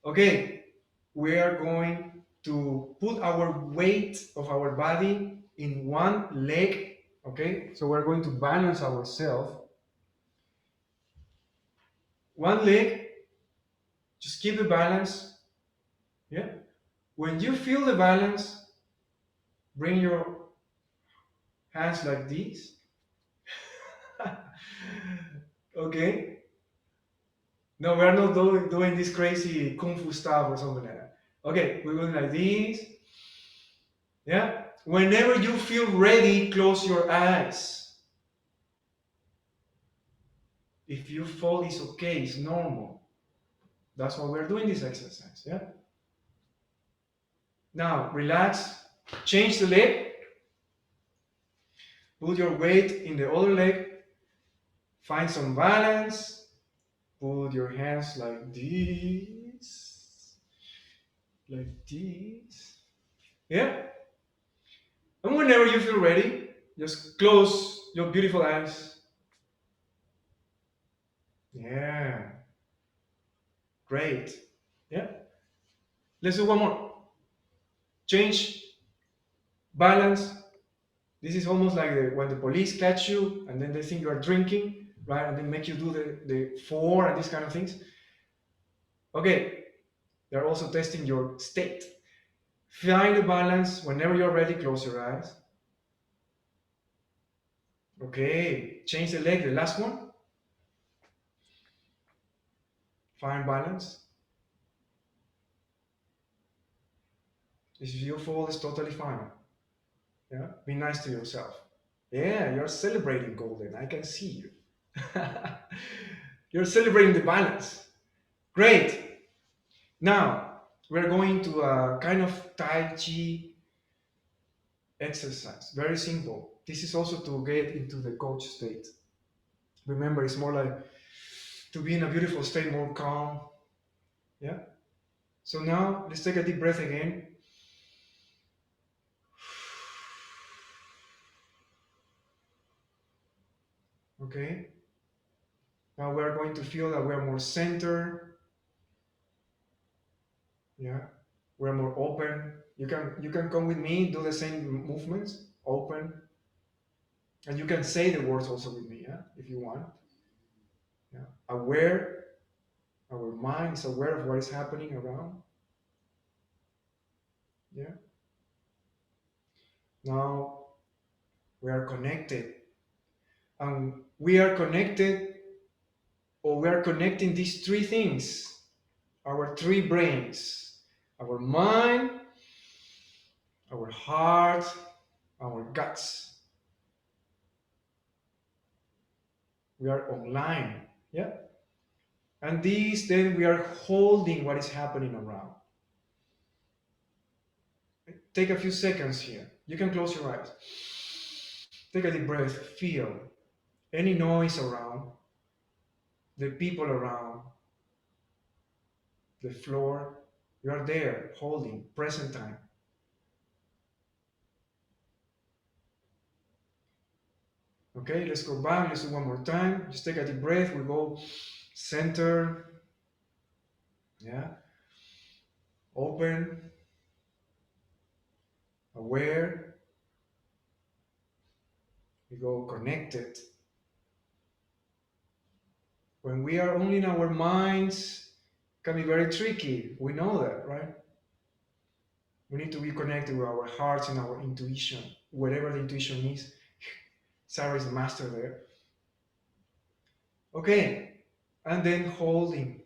Okay, we are going to put our weight of our body in one leg. Okay, so we're going to balance ourselves. One leg, just keep the balance. Yeah. When you feel the balance, bring your hands like this. Okay. No, we're not doing this crazy kung fu stuff or something like that. Okay, we're going like this. Yeah. Whenever you feel ready, close your eyes. If you fall, it's okay, it's normal. That's why we're doing this exercise. Yeah. Now, relax. Change the leg. Put your weight in the other leg. Find some balance. Put your hands like this. Like this. Yeah. And whenever you feel ready, just close your beautiful eyes. Yeah. Great. Yeah. Let's do one more. Change. Balance. This is almost like when the police catch you and then they think you are drinking, right? And they make you do the 4 and these kind of things. Okay. They're also testing your state. Find the balance. Whenever you're ready, close your eyes. Okay. Change the leg, the last one. Find balance. If you fall, it's totally fine. Yeah. Be nice to yourself. Yeah, you're celebrating golden. I can see you. You're celebrating the balance. Great. Now, we're going to a kind of Tai Chi exercise. Very simple. This is also to get into the coach state. Remember, it's more like to be in a beautiful state, more calm. Yeah. So now, let's take a deep breath again. Okay. Now we are going to feel that we are more centered. Yeah. We're more open. You can come with me, do the same movements. Open. And you can say the words also with me, yeah, if you want. Yeah. Aware, our mind is aware of what is happening around. Yeah. Now we are connected. And we are connected, or we are connecting these three things, our three brains, our mind, our heart, our guts. We are online, yeah? And these, then we are holding what is happening around. Take a few seconds here. You can close your eyes. Take a deep breath. Feel any noise around, the people around, the floor. You are there, holding, present time. Okay, let's go back. Let's do one more time. Just take a deep breath. We go center. Yeah. Open. Aware. We go connected. When we are only in our minds, it can be very tricky. We know that, right? We need to be connected with our hearts and our intuition, whatever the intuition is. Sarah is the master there. Okay, and then holding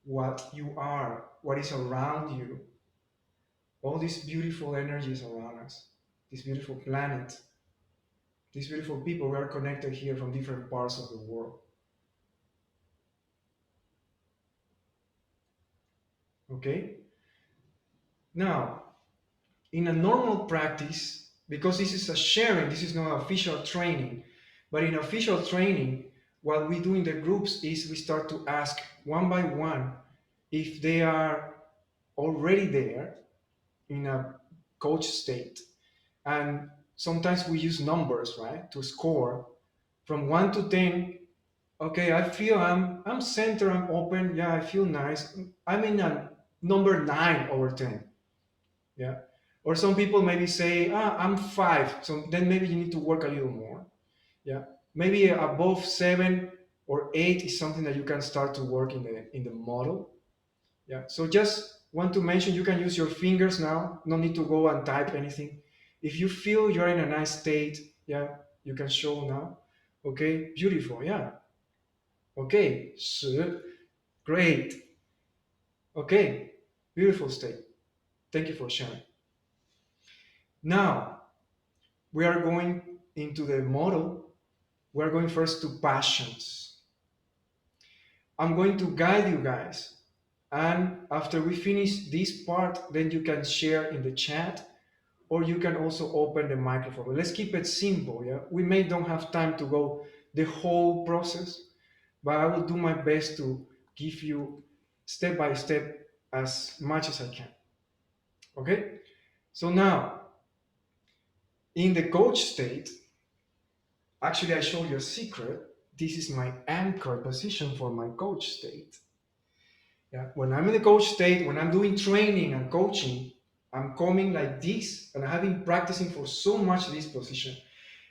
what you are, what is around you, all these beautiful energies around us, this beautiful planet, these beautiful people. We are connected here from different parts of the world. Okay? Now, in a normal practice, because this is a sharing, this is not official training, but in official training, what we do in the groups is we start to ask one by one if they are already there in a coach state. And sometimes we use numbers, right, to score from 1 to 10. Okay, I feel I'm centered, I'm open, yeah, I feel nice. I'm in a number 9 over 10. Yeah. Or some people maybe say, I'm 5. So then maybe you need to work a little more. Yeah. Maybe above 7 or 8 is something that you can start to work in the model. Yeah. So just want to mention, you can use your fingers now. No need to go and type anything. If you feel you're in a nice state, yeah, you can show now. Okay. Beautiful. Yeah. Okay. So great. Okay. Beautiful state. Thank you for sharing. Now, we are going into the model. We are going first to passions. I'm going to guide you guys. And after we finish this part, then you can share in the chat, or you can also open the microphone. But let's keep it simple, yeah? We may don't have time to go the whole process, but I will do my best to give you step by step as much as I can. Okay? So now, in the coach state, actually, I show you a secret. This is my anchor position for my coach state. Yeah. When I'm in the coach state, when I'm doing training and coaching, I'm coming like this, and I have been practicing for so much this position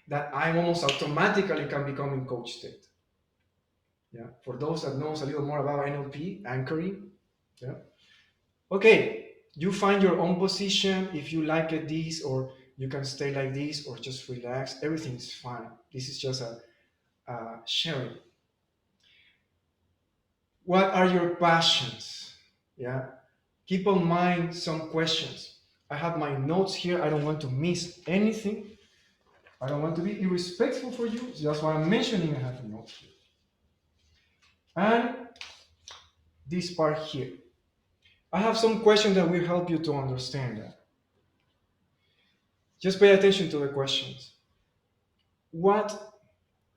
that I almost automatically can become in coach state. Yeah. For those that knows a little more about NLP, anchoring. Yeah. Okay. You find your own position. If you like it this, or you can stay like this, or just relax. Everything's fine. This is just a sharing. What are your passions? Yeah. Keep in mind some questions. I have my notes here. I don't want to miss anything. I don't want to be irrespectful for you. That's why I'm mentioning I have a note here. And this part here. I have some questions that will help you to understand that. Just pay attention to the questions. What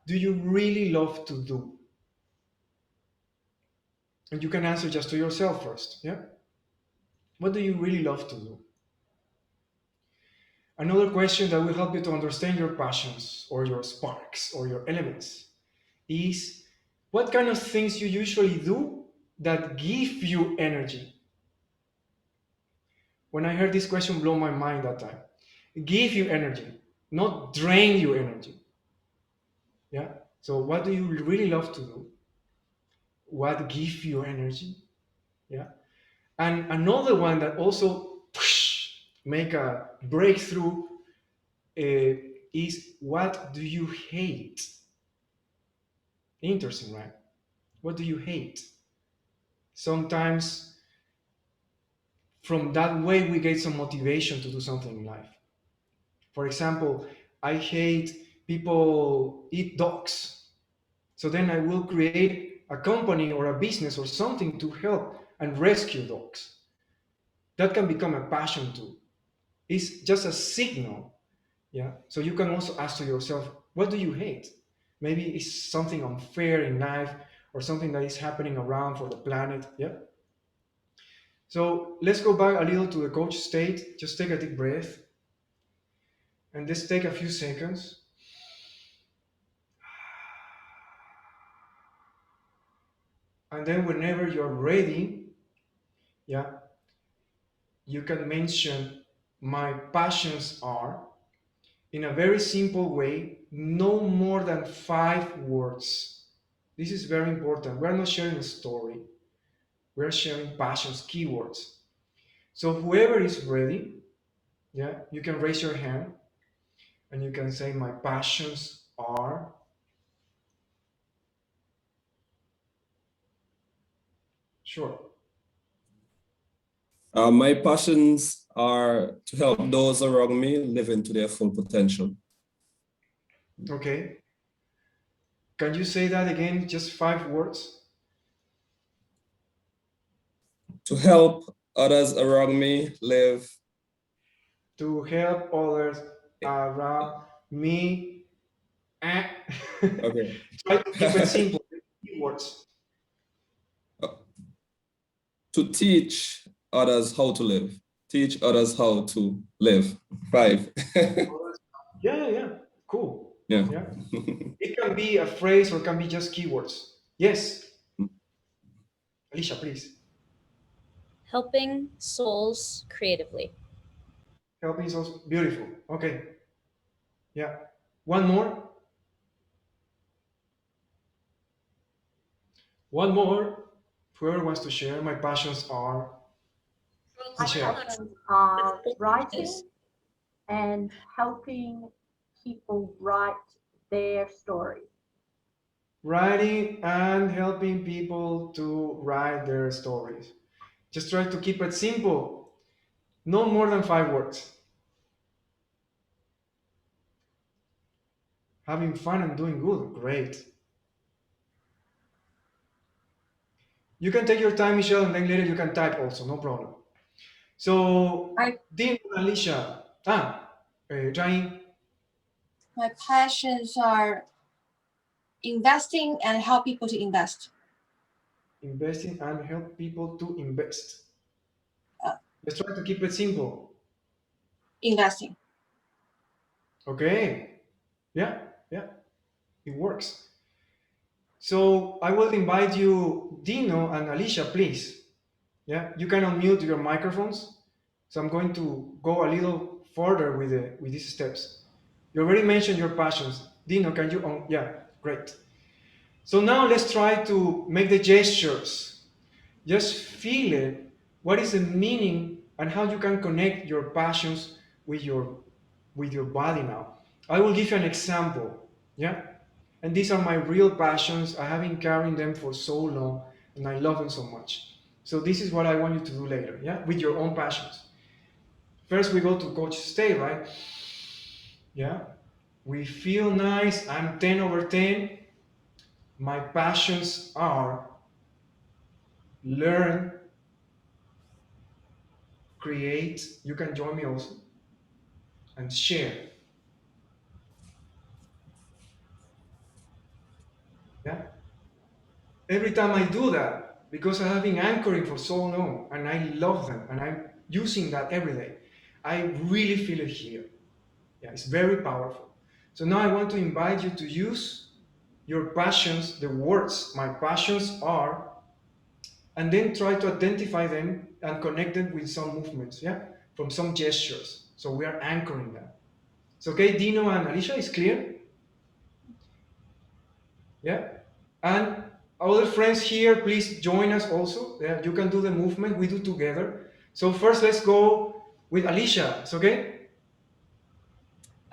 do you really love to do? And you can answer just to yourself first, yeah? What do you really love to do? Another question that will help you to understand your passions or your sparks or your elements is, what kind of things you usually do that give you energy? when I heard this question, blow my mind that time. Give you energy, not drain your energy. Yeah. So what do you really love to do? What gives you energy? Yeah. And another one that also make a breakthrough is, what do you hate? Interesting, right? What do you hate? Sometimes from that way we get some motivation to do something in life. For example, I hate people eat dogs. So then I will create a company or a business or something to help and rescue dogs. That can become a passion too. It's just a signal. Yeah. So you can also ask to yourself, what do you hate? Maybe it's something unfair in life or something that is happening around for the planet. Yeah. So let's go back a little to the coach state. Just take a deep breath. And let's take a few seconds. And then whenever you're ready, yeah, you can mention my passions are, in a very simple way, no more than 5 words. This is very important. We're not sharing a story. We're sharing passions, keywords. So whoever is ready, yeah, you can raise your hand and you can say, my passions are. Sure. My passions are to help those around me live into their full potential. Okay. Can you say that again, just 5 words? To help others around me live. To help others around me. Okay. Try to keep it simple. Keywords. To teach others how to live. Teach others how to live. 5. Yeah. Cool. Yeah. It can be a phrase or it can be just keywords. Yes. Alicia, please. Helping souls creatively. Helping souls. Beautiful. Okay. Yeah. One more. One more. Whoever wants to share, my passions are. My passions are writing and helping people write their stories. Writing and helping people to write their stories. Just try to keep it simple. No more than 5 words. Having fun and doing good. Great. You can take your time, Michelle, and then later you can type also. No problem. So, Dean, Alicia. Jai. My passions are investing and help people to invest. Investing and help people to invest. Let's try to keep it simple. Investing. Okay. Yeah. It works. So I will invite you, Dino and Alicia, please. Yeah, you can unmute your microphones. So I'm going to go a little further with these steps. You already mentioned your passions. Dino, can you? Yeah, great. So now let's try to make the gestures. Just feel it. What is the meaning and how you can connect your passions with your body now. I will give you an example. Yeah. And these are my real passions. I have been carrying them for so long and I love them so much. So this is what I want you to do later, yeah, with your own passions. First, we go to coach stay, right? Yeah. We feel nice. I'm 10 over 10. My passions are learn, create. You can join me also. And share. Yeah. Every time I do that, because I have been anchoring for so long and I love them and I'm using that every day, I really feel it here. Yeah, it's very powerful. So now I want to invite you to use your passions, the words my passions are, and then try to identify them and connect them with some movements. Yeah. from some gestures. So we are anchoring that. It's okay, Dino and Alicia, is clear? Yeah? And other friends here, please join us also. Yeah, you can do the movement we do together. So first, let's go with Alicia. It's okay?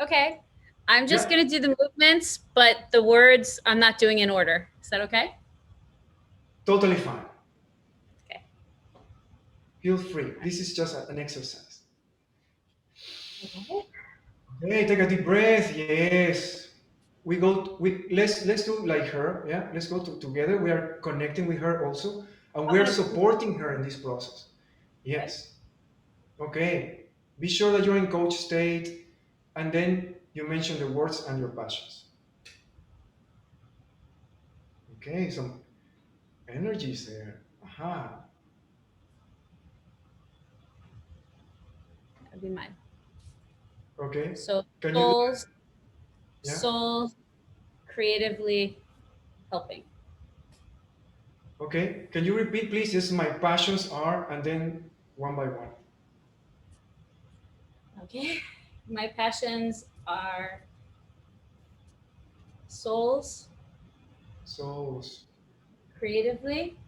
Okay. I'm just Yeah. going to do the movements, but the words I'm not doing in order. Is that okay? Totally fine. Okay. Feel free. This is just an exercise. Okay. Okay, take a deep breath. Yes. Let's do like her. Yeah, let's go together. We are connecting with her also, and we are supporting her in this process. Yes. Okay. Be sure that you're in coach state, and then you mention the words and your passions. Okay, some energies there. Aha. That'd be mine. Okay. So Can souls, Yeah. souls creatively helping. Okay. Can you repeat, please? This is my passions are, and then one by one. Okay. My passions are souls Souls. creatively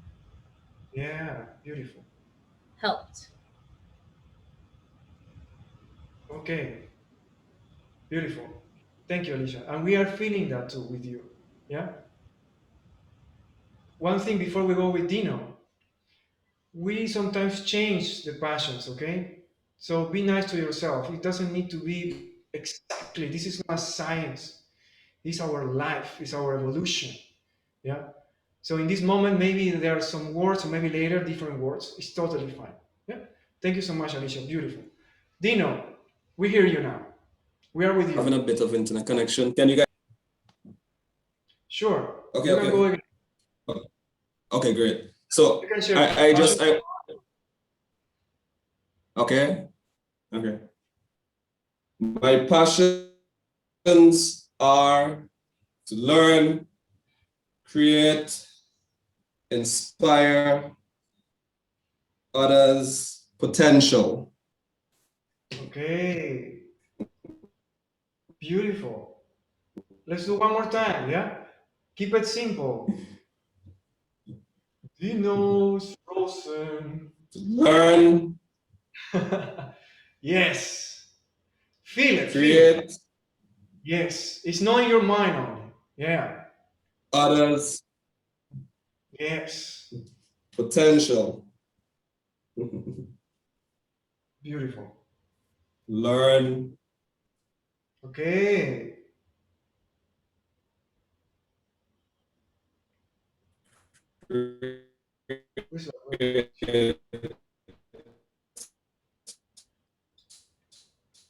Yeah. Beautiful. helped. Okay. Beautiful. Thank you, Alicia. And we are feeling that too with you. Yeah. One thing before we go with Dino, we sometimes change the passions, okay? So be nice to yourself. It doesn't need to be exactly, this is not science. This is our life, it's our evolution. Yeah. So in this moment, maybe there are some words, or maybe later different words. It's totally fine. Yeah. Thank you so much, Alicia. Beautiful. Dino, we hear you now. We are with you. Having a bit of internet connection. Can you guys? Sure. Okay. You can go again. Okay, great. So You can share. Okay. My passions are to learn, create, inspire others' potential. Okay. Beautiful. Let's do one more time, yeah? Keep it simple. Dino's frozen. Learn. Yes. Feel it. Create. Yes. It's not in your mind only. Yeah. Others. Yes. Potential. Beautiful. Learn. Okay.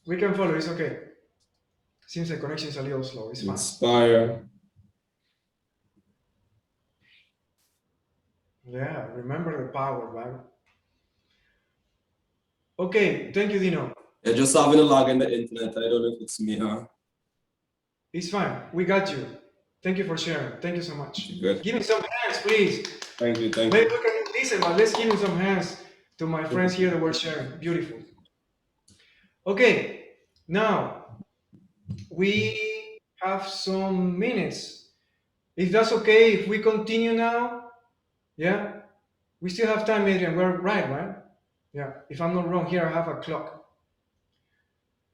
We can follow, it's okay. Seems the connection is a little slow, it's fine. Inspire. Yeah, remember the power, right? Okay, thank you, Dino. Yeah, just having a lag in the internet. I don't know if it's me, huh? It's fine, we got you. Thank you for sharing. Thank you so much. Good. Give me some hands, please. Thank you. Maybe we can listen, but let's give me some hands to my friends here that were sharing. Beautiful. Okay, now we have some minutes. If that's okay, if we continue now, yeah? We still have time, Adrian. We're right? Yeah, if I'm not wrong, here I have a clock.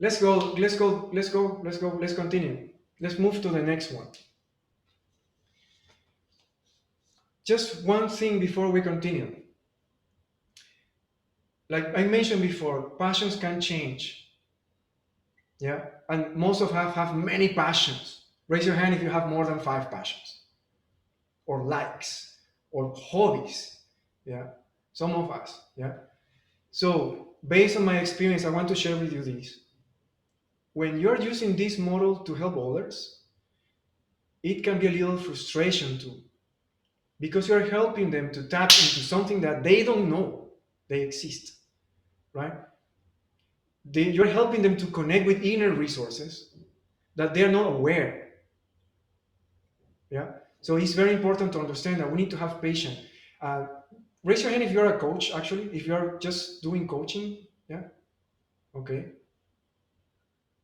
Let's continue. Let's move to the next one. Just one thing before we continue. Like I mentioned before, passions can change. Yeah, and most of us have many passions. Raise your hand if you have more than 5 passions, or likes, or hobbies. Yeah, some of us. Yeah. So based on my experience, I want to share with you this. When you're using this model to help others, it can be a little frustration too, because you're helping them to tap into something that they don't know they exist, right? You're helping them to connect with inner resources that they're not aware. Yeah. So it's very important to understand that we need to have patience. Raise your hand if you're a coach, actually, if you're just doing coaching. Yeah. Okay.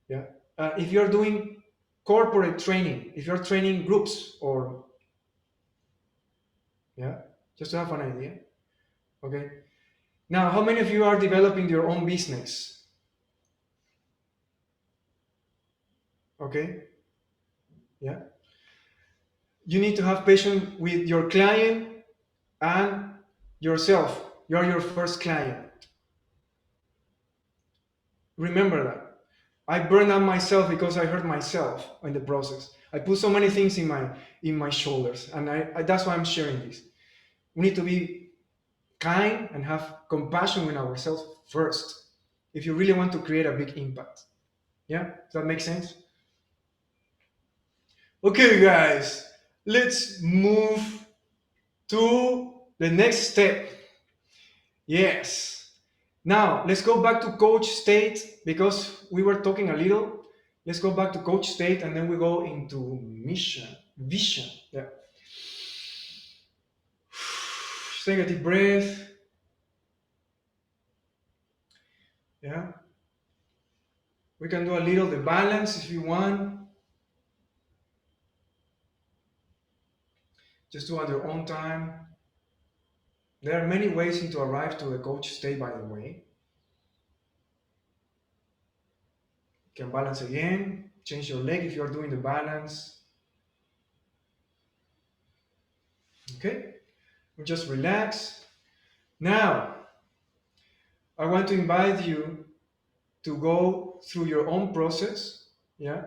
Yeah. If you're doing corporate training, if you're training groups or, yeah, just to have an idea. Okay. Now, how many of you are developing your own business? Okay. Yeah. You need to have patience with your client and yourself. You're your first client. Remember that. I burned out myself because I hurt myself in the process. I put so many things in my shoulders, and that's why I'm sharing this. We need to be kind and have compassion with ourselves first if you really want to create a big impact. Yeah, does that make sense? Okay, guys, let's move to the next step. Yes. Now, let's go back to coach state because we were talking a little. Let's go back to coach state and then we go into vision. Yeah. Take a deep breath. Yeah. We can do a little the balance if you want. Just do at your own time. There are many ways to arrive to the coach state, by the way. You can balance again. Change your leg if you're doing the balance. Okay. We just relax. Now, I want to invite you to go through your own process. Yeah.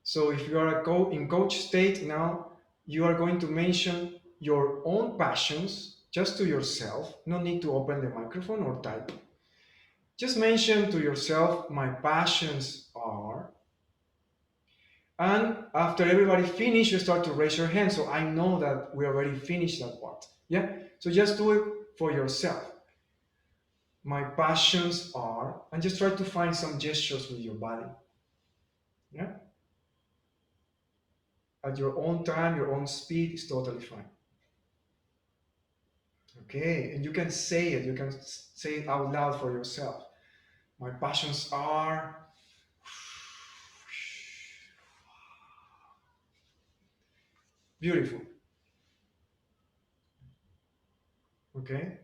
So if you are in coach state now, you are going to mention your own passions just to yourself. No need to open the microphone or type. Just mention to yourself, my passions are. And after everybody finish, you start to raise your hand. So I know that we already finished that part. Yeah. So just do it for yourself. My passions are, and just try to find some gestures with your body. Yeah. At your own time, your own speed is totally fine. Okay, and you can say it. You can say it out loud for yourself. My passions are. Beautiful. Okay.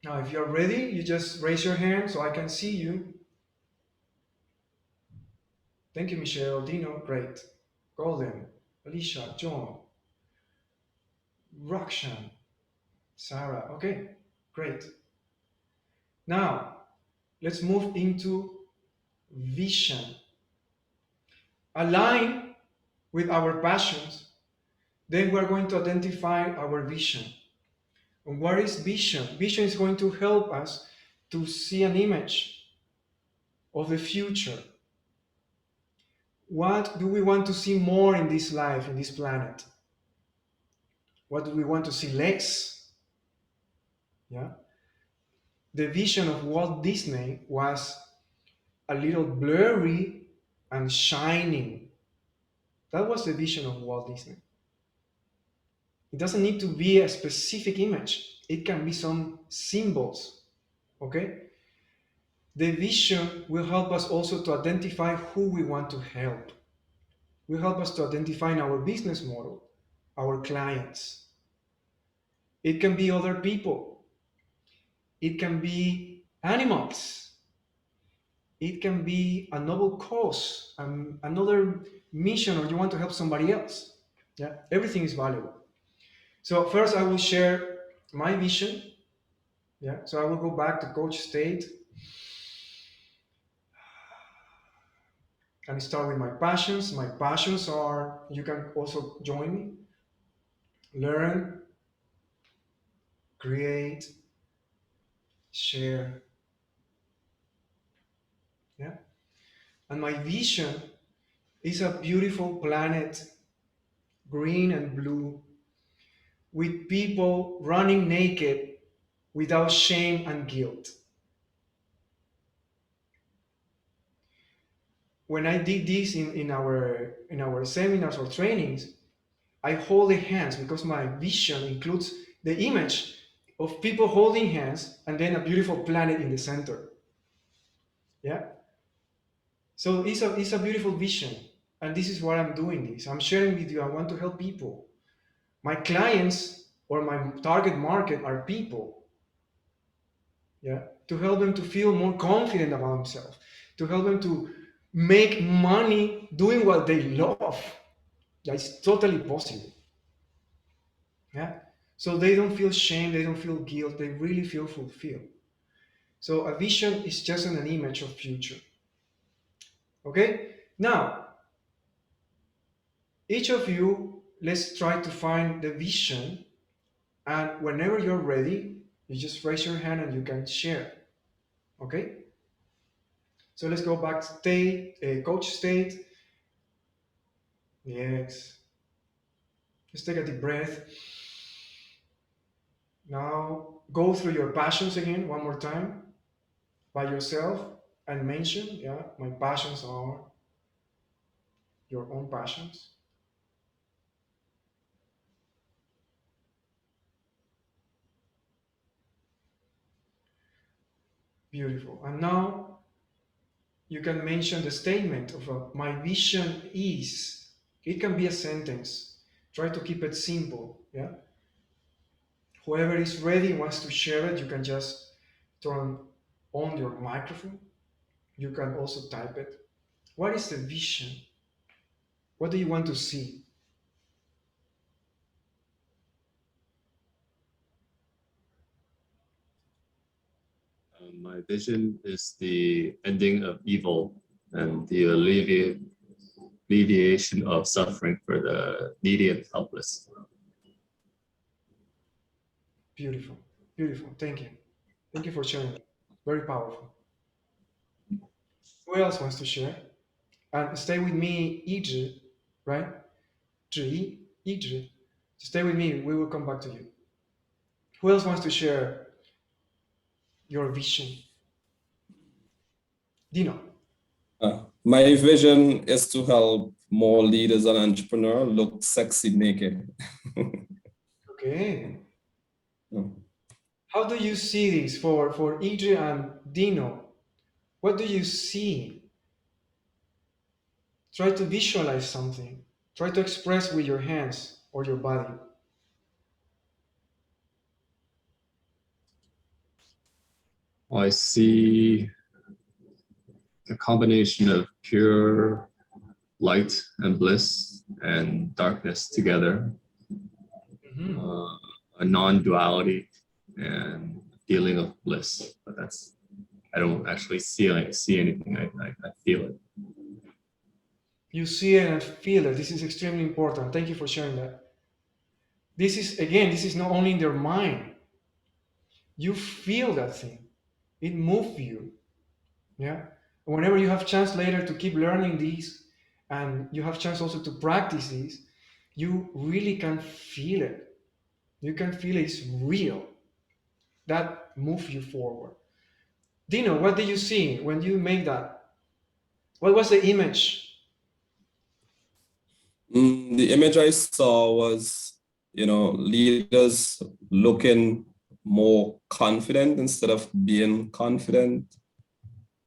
Now, if you're ready, you just raise your hand so I can see you. Thank you, Michelle, Dino, great. Golden, Alicia, John, Rakshan, Sarah. Okay, great. Now, let's move into vision. Align with our passions, then we're going to identify our vision. And what is vision? Vision is going to help us to see an image of the future. What do we want to see more in this life, in this planet? What do we want to see less? Yeah. The vision of Walt Disney was a little blurry and shining. That was the vision of Walt Disney. It doesn't need to be a specific image. It can be some symbols. Okay? The vision will help us also to identify who we want to help. Will help us to identify our business model, our clients. It can be other people. It can be animals. It can be a noble cause, another mission, or you want to help somebody else. Yeah, everything is valuable. So first I will share my vision. Yeah, so I will go back to coach state and start with my passions. My passions are, you can also join me, learn, create, share. Yeah. And my vision is a beautiful planet, green and blue, with people running naked without shame and guilt. When I did this in our seminars or trainings, I hold the hands because my vision includes the image of people holding hands and then a beautiful planet in the center. Yeah. So it's a beautiful vision. And this is why I'm doing this. I'm sharing with you. I want to help people. My clients or my target market are people. Yeah. To help them to feel more confident about themselves, to help them to make money doing what they love. That's totally possible. Yeah. So they don't feel shame, they don't feel guilt, they really feel fulfilled. So a vision is just an image of future. Okay? Now, each of you, let's try to find the vision, and whenever you're ready, you just raise your hand and you can share. Okay? So let's go back to state, coach state. Yes. Just take a deep breath. Now go through your passions again one more time by yourself and mention, yeah, my passions are your own passions. Beautiful. And now you can mention the statement of my vision is. It can be a sentence. Try to keep it simple. Yeah. Whoever is ready wants to share it, you can just turn on your microphone. You can also type it. What is the vision? What do you want to see? My vision is the ending of evil and the alleviation of suffering for the needy and helpless. Beautiful. Beautiful. Thank you. Thank you for sharing. Very powerful. Who else wants to share? And stay with me, 一直, right? 一直. Stay with me. We will come back to you. Who else wants to share your vision? Dino. My vision is to help more leaders and entrepreneurs look sexy naked. Okay. How do you see this for Idri and Dino? What do you see? Try to visualize something. Try to express with your hands or your body. I see a combination of pure light and bliss and darkness together, a non-duality and feeling of bliss. But I don't actually see anything. I feel it. You see it and feel it. This is extremely important. Thank you for sharing that. This is not only in their mind. You feel that thing. It moves you. Yeah. Whenever you have chance later to keep learning these, and you have chance also to practice these, you really can feel it. You can feel it's real. That moves you forward. Dino, what did you see when you made that? What was the image? The image I saw was, leaders looking more confident instead of being confident.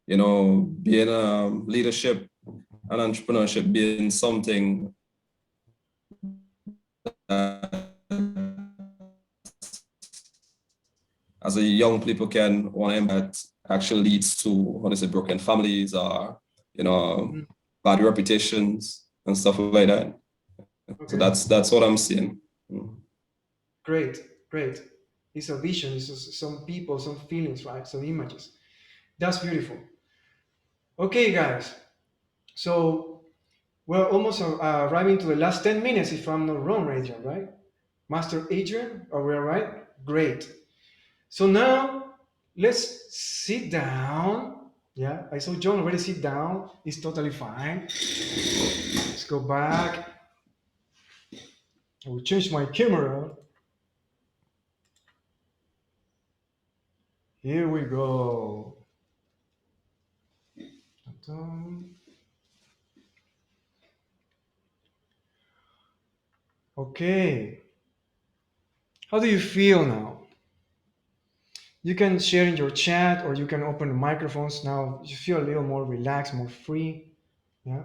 Being leadership and entrepreneurship being something as a young people can want to impact actually leads to, broken families or, bad reputations and stuff like that. Okay. So that's what I'm seeing. Great. It's a vision, it's some people, some feelings, right? Some images. That's beautiful. Okay, guys. So we're almost arriving to the last 10 minutes, if I'm not wrong, Adrian, right? Master Adrian, are we all right? Great. So now let's sit down. Yeah, I saw John already sit down. It's totally fine. Let's go back. I will change my camera. Here we go. Okay. How do you feel now? You can share in your chat, or you can open the microphones now. You feel a little more relaxed, more free. Yeah.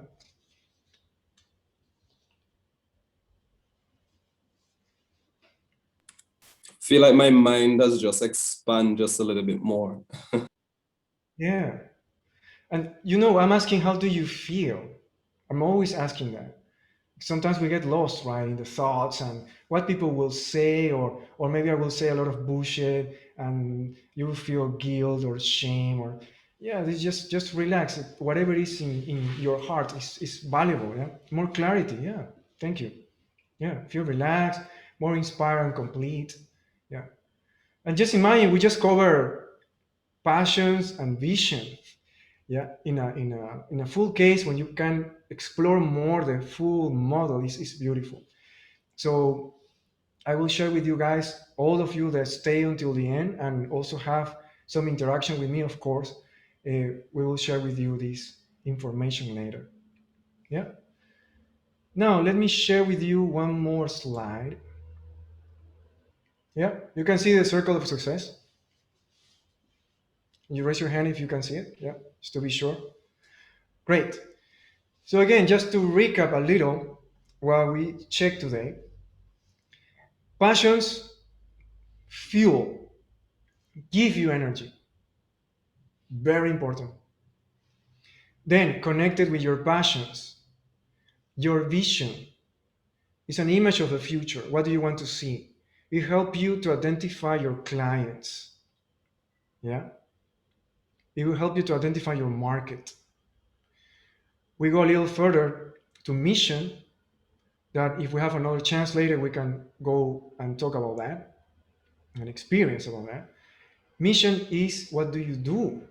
Feel like my mind has just expanded just a little bit more. Yeah. And you know, I'm asking, how do you feel? I'm always asking that. Sometimes we get lost, right, in the thoughts and what people will say, or maybe I will say a lot of bullshit and you will feel guilt or shame, or yeah, it's just relax. Whatever is in your heart is valuable. Yeah. More clarity. Yeah. Thank you. Yeah. Feel relaxed, more inspired and complete. Yeah. And just imagine we just cover passions and vision. Yeah, in a full case, when you can explore more the full model, is beautiful. So I will share with you guys, all of you that stay until the end and also have some interaction with me, of course. We will share with you this information later. Yeah. Now let me share with you one more slide. Yeah, you can see the circle of success. You raise your hand if you can see it. Yeah, just to be sure. Great. So again, just to recap a little what we checked today. Passions fuel, give you energy. Very important. Then, connected with your passions, your vision is an image of the future. What do you want to see? It helps you to identify your clients. Yeah. It will help you to identify your market. We go a little further to mission, that if we have another chance later, we can go and talk about that, an experience about that. Mission is, what do you do?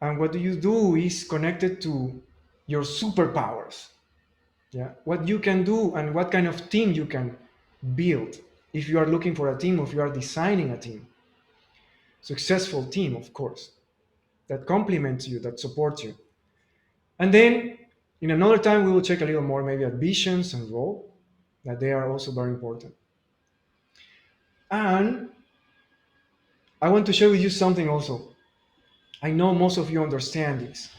And what do you do is connected to your superpowers. Yeah, what you can do and what kind of team you can build. If you are looking for a team, or if you are designing a team, successful team, of course, that complements you, that supports you. And then in another time, we will check a little more maybe at visions and role, that they are also very important. And I want to share with you something also. I know most of you understand this.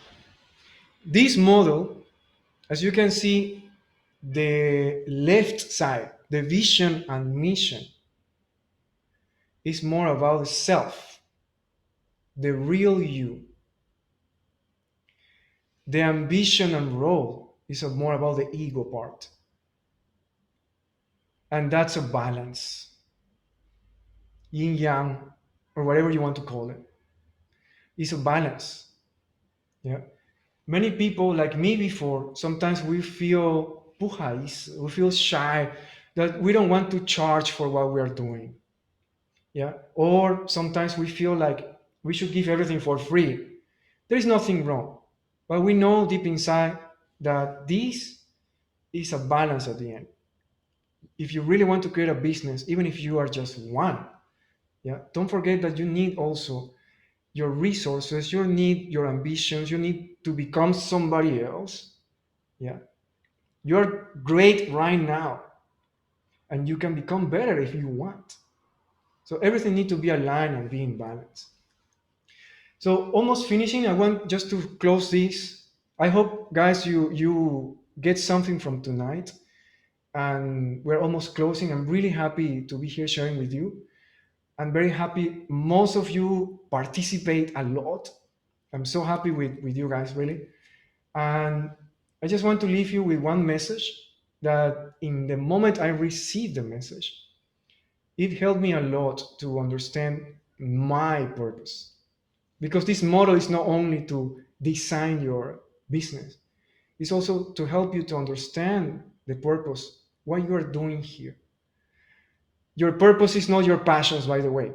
This model, as you can see, the left side, the vision and mission, is more about the self, the real you. The ambition and role is more about the ego part. And that's a balance. Yin yang, or whatever you want to call it. It's a balance. Yeah. Many people, like me before, sometimes we feel pujais, we feel shy, that we don't want to charge for what we are doing. Yeah. Or sometimes we feel like we should give everything for free. There is nothing wrong. But we know deep inside that this is a balance at the end. If you really want to create a business, even if you are just one, yeah, don't forget that you need also your resources, you need your ambitions, you need to become somebody else. Yeah. You're great right now, and you can become better if you want. So everything needs to be aligned and be in balance. So almost finishing, I want just to close this. I hope, guys, you get something from tonight. And we're almost closing. I'm really happy to be here sharing with you. I'm very happy most of you participate a lot. I'm so happy with you guys, really. And I just want to leave you with one message, that in the moment I received the message, it helped me a lot to understand my purpose. Because this model is not only to design your business, it's also to help you to understand the purpose, what you are doing here. Your purpose is not your passions, by the way.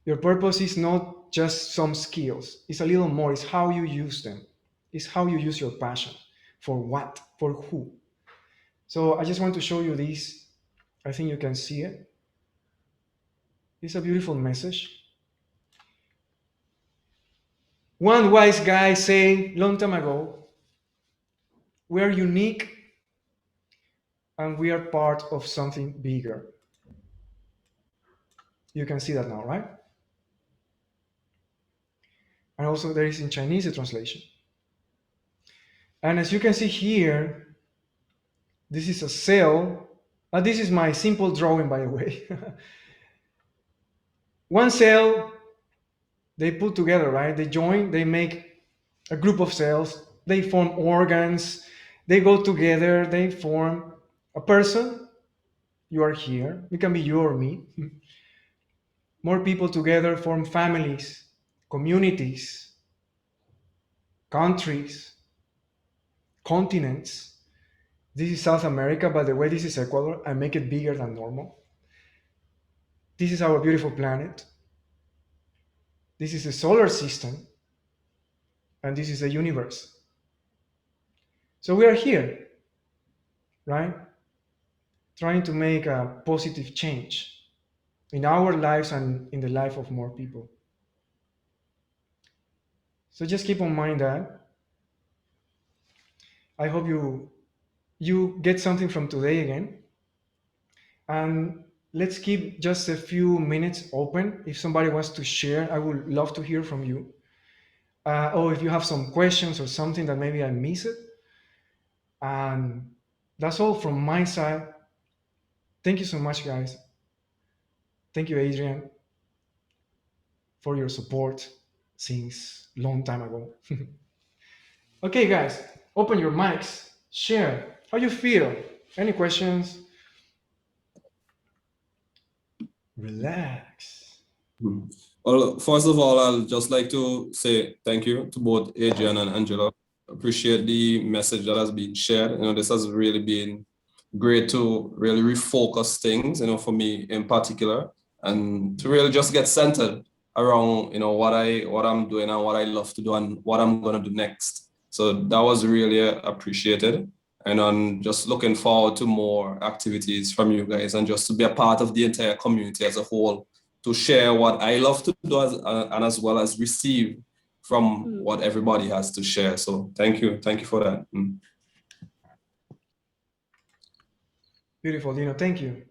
Your purpose is not just some skills. It's a little more. It's how you use them. It's how you use your passion. For what? For who? So I just want to show you this. I think you can see it. It's a beautiful message. One wise guy said long time ago, we are unique and we are part of something bigger. You can see that now, right? And also there is in Chinese a translation. And as you can see here, this is a cell. This is my simple drawing, by the way. One cell, they put together, right? They join, they make a group of cells, they form organs, they go together, they form a person. You are here. It can be you or me. More people together form families, communities, countries, continents. This is South America, by the way, this is Ecuador. I make it bigger than normal. This is our beautiful planet. This is the solar system. And this is the universe. So we are here, right? Trying to make a positive change in our lives and in the life of more people. So just keep in mind that. I hope you get something from today again. And let's keep just a few minutes open. If somebody wants to share, I would love to hear from you. Or if you have some questions or something that maybe I missed. And that's all from my side. Thank you so much, guys. Thank you, Adrian, for your support since long time ago. Okay, guys, open your mics, share how you feel. Any questions? Relax. Well, first of all, I'll just like to say thank you to both Adrian and Angelo. Appreciate the message that has been shared. This has really been great to really refocus things, for me in particular, and to really just get centered around, what I'm doing and what I love to do and what I'm going to do next. So that was really appreciated. And I'm just looking forward to more activities from you guys and just to be a part of the entire community as a whole, to share what I love to do and as well as receive from what everybody has to share. So thank you for that. Beautiful, Dino, thank you.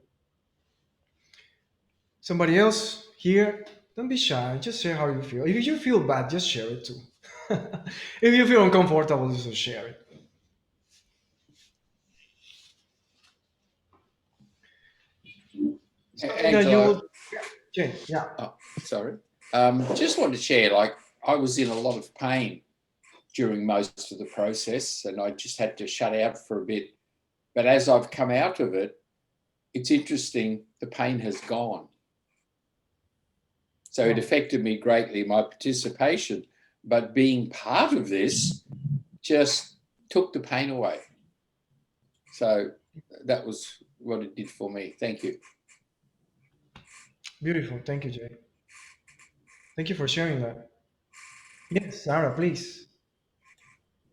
Somebody else here? Don't be shy, just share how you feel. If you feel bad, just share it too. If you feel uncomfortable, just share it. Angelo, yeah. Oh, sorry. Just wanted to share, I was in a lot of pain during most of the process and I just had to shut out for a bit. But as I've come out of it, it's interesting, the pain has gone. So it affected me greatly, my participation, but being part of this just took the pain away. So that was what it did for me. Thank you. Beautiful. Thank you, Jay. Thank you for sharing that. Yes, Sarah, please.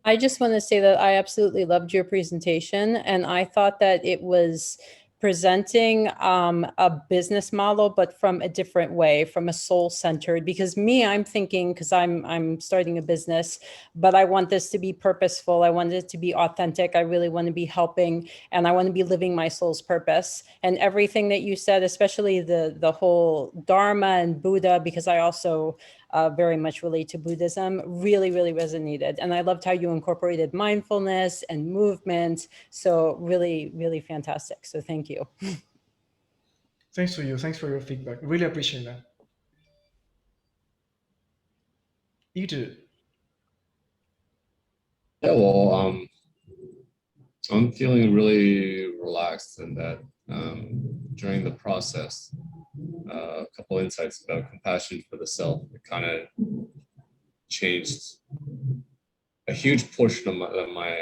I just want to say that I absolutely loved your presentation, and I thought that it was presenting a business model, but from a different way, from a soul-centered. Because I'm thinking, because I'm starting a business, but I want this to be purposeful. I want it to be authentic. I really want to be helping, and I want to be living my soul's purpose. And everything that you said, especially the whole Dharma and Buddha, because I also very much relate to Buddhism, really, really resonated. And I loved how you incorporated mindfulness and movement. So really, really fantastic. So thank you. Thanks to you. Thanks for your feedback. Really appreciate that. You too. Yeah, well, I'm feeling really relaxed and that during the process, a couple insights about compassion for the self. It kind of changed a huge portion of my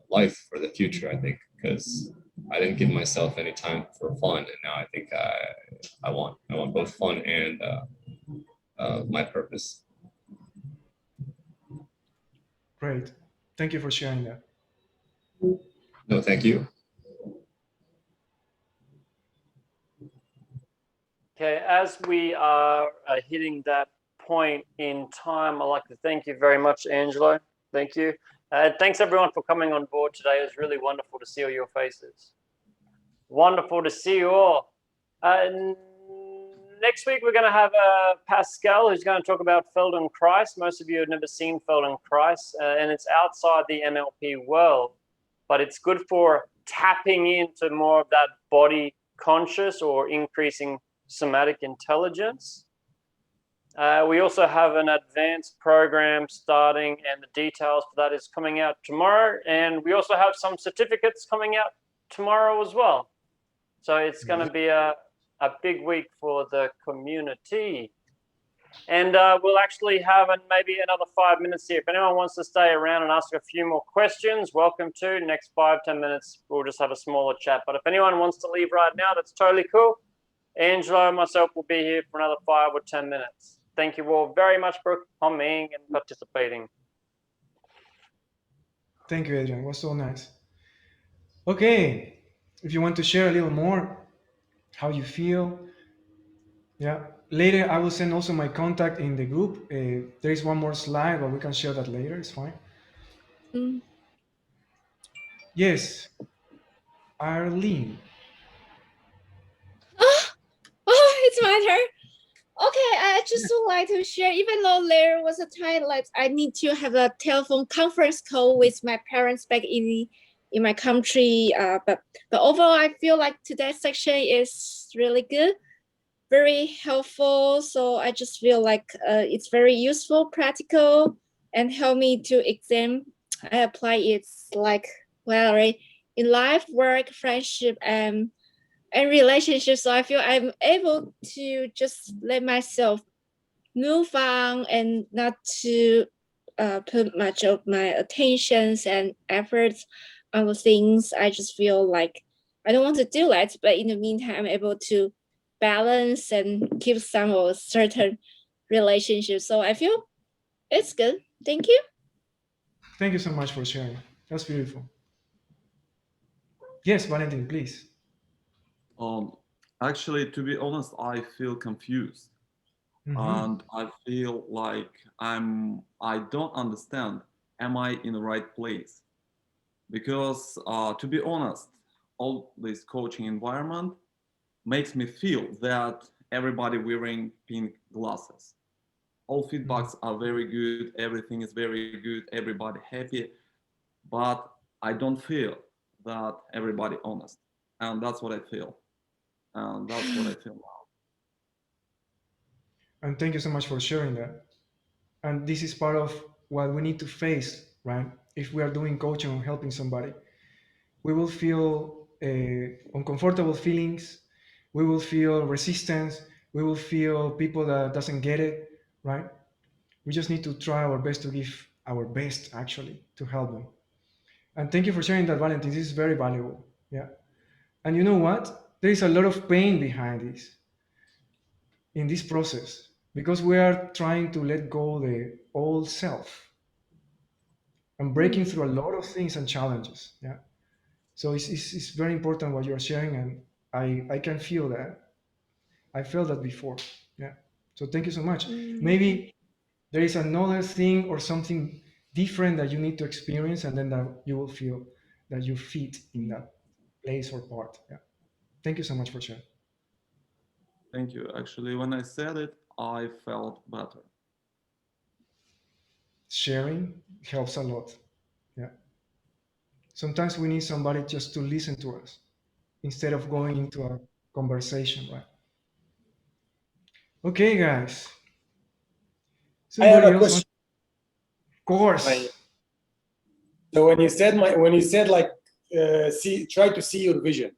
life for the future, I think, because I didn't give myself any time for fun, and now I think I want both fun and my purpose. Great. Thank you for sharing that. No, thank you. Okay, as we are hitting that point in time, I'd like to thank you very much, Angelo. Thank you. Thanks everyone for coming on board today. It was really wonderful to see all your faces. Wonderful to see you all. next week we're going to have Pascal, who's going to talk about Feldenkrais. Most of you have never seen Feldenkrais, and it's outside the NLP world, but it's good for tapping into more of that body conscious or increasing somatic intelligence. We also have an advanced program starting, and the details for that is coming out tomorrow. And we also have some certificates coming out tomorrow as well. So it's going to be a big week for the community. And we'll actually have maybe another 5 minutes here. If anyone wants to stay around and ask a few more questions, welcome to. Next 5-10 minutes, we'll just have a smaller chat. But if anyone wants to leave right now, that's totally cool. Angelo and myself will be here for another 5 or 10 minutes. Thank you all very much for coming and participating. Thank you, Adrian. It was so nice. Okay, if you want to share a little more, how you feel. Yeah, later I will send also my contact in the group. There is one more slide, but we can share that later. It's fine. Yes, Arlene. It's my turn. Okay, I just would like to share, even though there was a time like I need to have a telephone conference call with my parents back in my country, but overall I feel like today's section is really good, very helpful. So I just feel like it's very useful, practical, and help me to exam. I apply it like well in life, work, friendship, and relationships. So I feel I'm able to just let myself move on and not to put much of my attentions and efforts on the things. I just feel like I don't want to do that, but in the meantime, I'm able to balance and keep some of certain relationships. So I feel it's good. Thank you. Thank you so much for sharing. That's beautiful. Yes, Valentin, please. Actually, to be honest, I feel confused. And I feel like I don't understand, am I in the right place? Because to be honest, all this coaching environment makes me feel that everybody wearing pink glasses. All feedbacks are very good, everything is very good, everybody happy, but I don't feel that everybody honest. And that's what I feel. And that's what I feel now. And thank you so much for sharing that. And this is part of what we need to face, right? If we are doing coaching or helping somebody, we will feel uncomfortable feelings. We will feel resistance. We will feel people that doesn't get it, right? We just need to try our best to give our best, actually, to help them. And thank you for sharing that, Valentin. This is very valuable. Yeah. And you know what? There is a lot of pain behind this, in this process, because we are trying to let go the old self and breaking through a lot of things and challenges. Yeah. So it's very important what you are sharing, and I can feel that. I felt that before. Yeah. So thank you so much. Maybe there is another thing or something different that you need to experience, and then that you will feel that you fit in that place or part. Yeah. Thank you so much for sharing. Thank you. Actually, when I said it, I felt better. Sharing helps a lot. Yeah. Sometimes we need somebody just to listen to us instead of going into a conversation, right? Okay, guys. Somebody I have a question. Of course. So when you said like try to see your vision.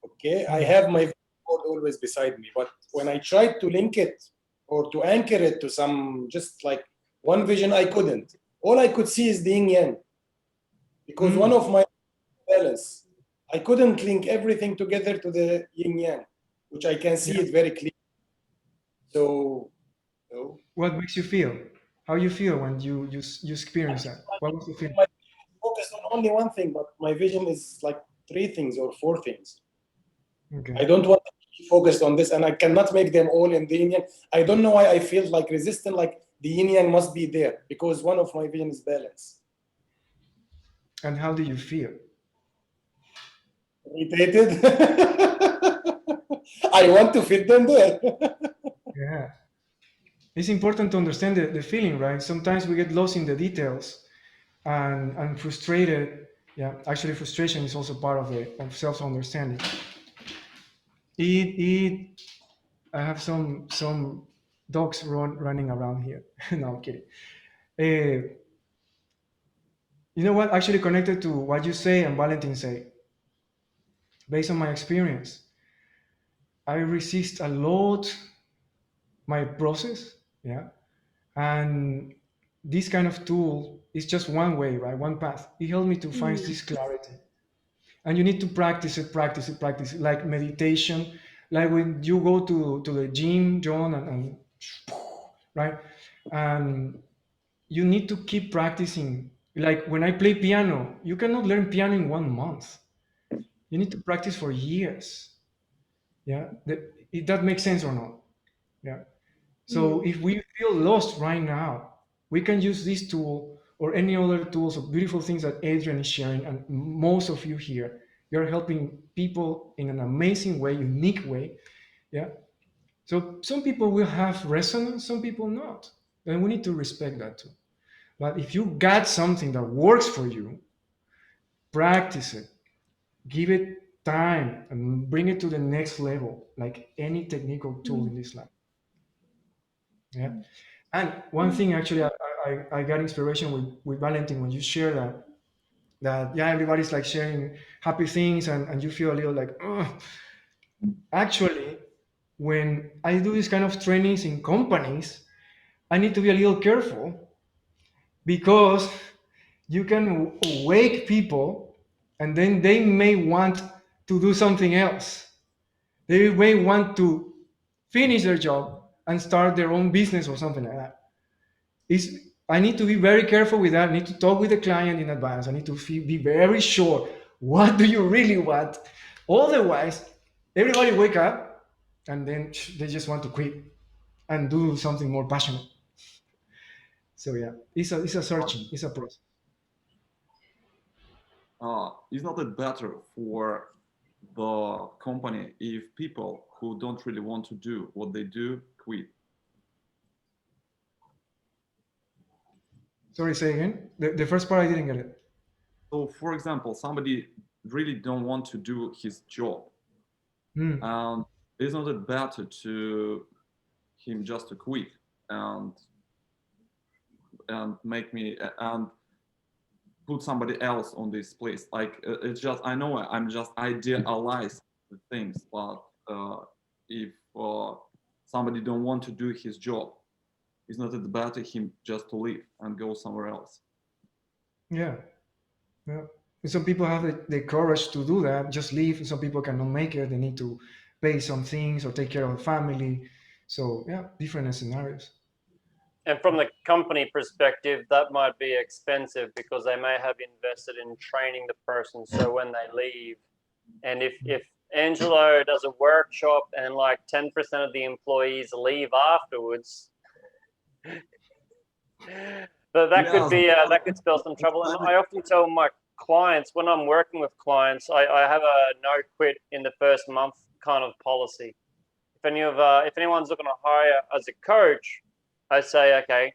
Okay, I have my board always beside me, but when I tried to link it or to anchor it to some just like one vision, I couldn't. All I could see is the yin yang, because one of my balance, I couldn't link everything together to the yin yang, which I can see it very clearly. So what makes you feel? How you feel when you experience that? What makes you feel? I focus on only one thing, but my vision is like 3 things or 4 things. Okay. I don't want to be focused on this, and I cannot make them all in the yin yang. I don't know why I feel like resistant, like the yin yang must be there, because one of my vision is balance. And how do you feel? Irritated. I want to fit them there. Yeah. It's important to understand the feeling, right? Sometimes we get lost in the details and frustrated. Yeah, actually frustration is also part of self-understanding. I have some dogs running around here. No, I'm kidding. You know what? Actually connected to what you say and Valentin say. Based on my experience, I resist a lot my process. Yeah. And this kind of tool is just one way, right? One path. It helped me to find this clarity. And you need to practice it, like meditation, like when you go to the gym, John, and right? And you need to keep practicing. Like when I play piano, you cannot learn piano in 1 month. You need to practice for years. Yeah, if that makes sense or not. Yeah. So if we feel lost right now, we can use this tool or any other tools of beautiful things that Adrian is sharing, and most of you here, you're helping people in an amazing way, unique way. Yeah. So some people will have resonance, some people not. And we need to respect that too. But if you got something that works for you, practice it, give it time, and bring it to the next level, like any technical tool in this life. Yeah. And one thing actually, I got inspiration with Valentin when you share that yeah, everybody's like sharing happy things and you feel a little like, oh. Actually, when I do this kind of trainings in companies, I need to be a little careful because you can wake people and then they may want to do something else. They may want to finish their job and start their own business or something like that. I need to be very careful with that. I need to talk with the client in advance. I need to be very sure, what do you really want? Otherwise, everybody wake up and then they just want to quit and do something more passionate. So yeah, it's a searching, it's a process. Is not it better for the company if people who don't really want to do what they do quit? Sorry, say again. The first part I didn't get it. So, for example, somebody really don't want to do his job, and isn't it better to him just to quit and make me and put somebody else on this place? Like it's just, I know I'm just idealizing the things, but if somebody don't want to do his job, is not it better him just to leave and go somewhere else? Yeah. And some people have the courage to do that, just leave. Some people cannot make it. They need to pay some things or take care of the family. So yeah, different scenarios. And from the company perspective, that might be expensive because they may have invested in training the person. So when they leave, and if Angelo does a workshop and like 10% of the employees leave afterwards, but that could be that could spell some trouble. And I often tell my clients when I'm working with clients, I have a no quit in the first month kind of policy. If anyone's looking to hire as a coach, I say, okay,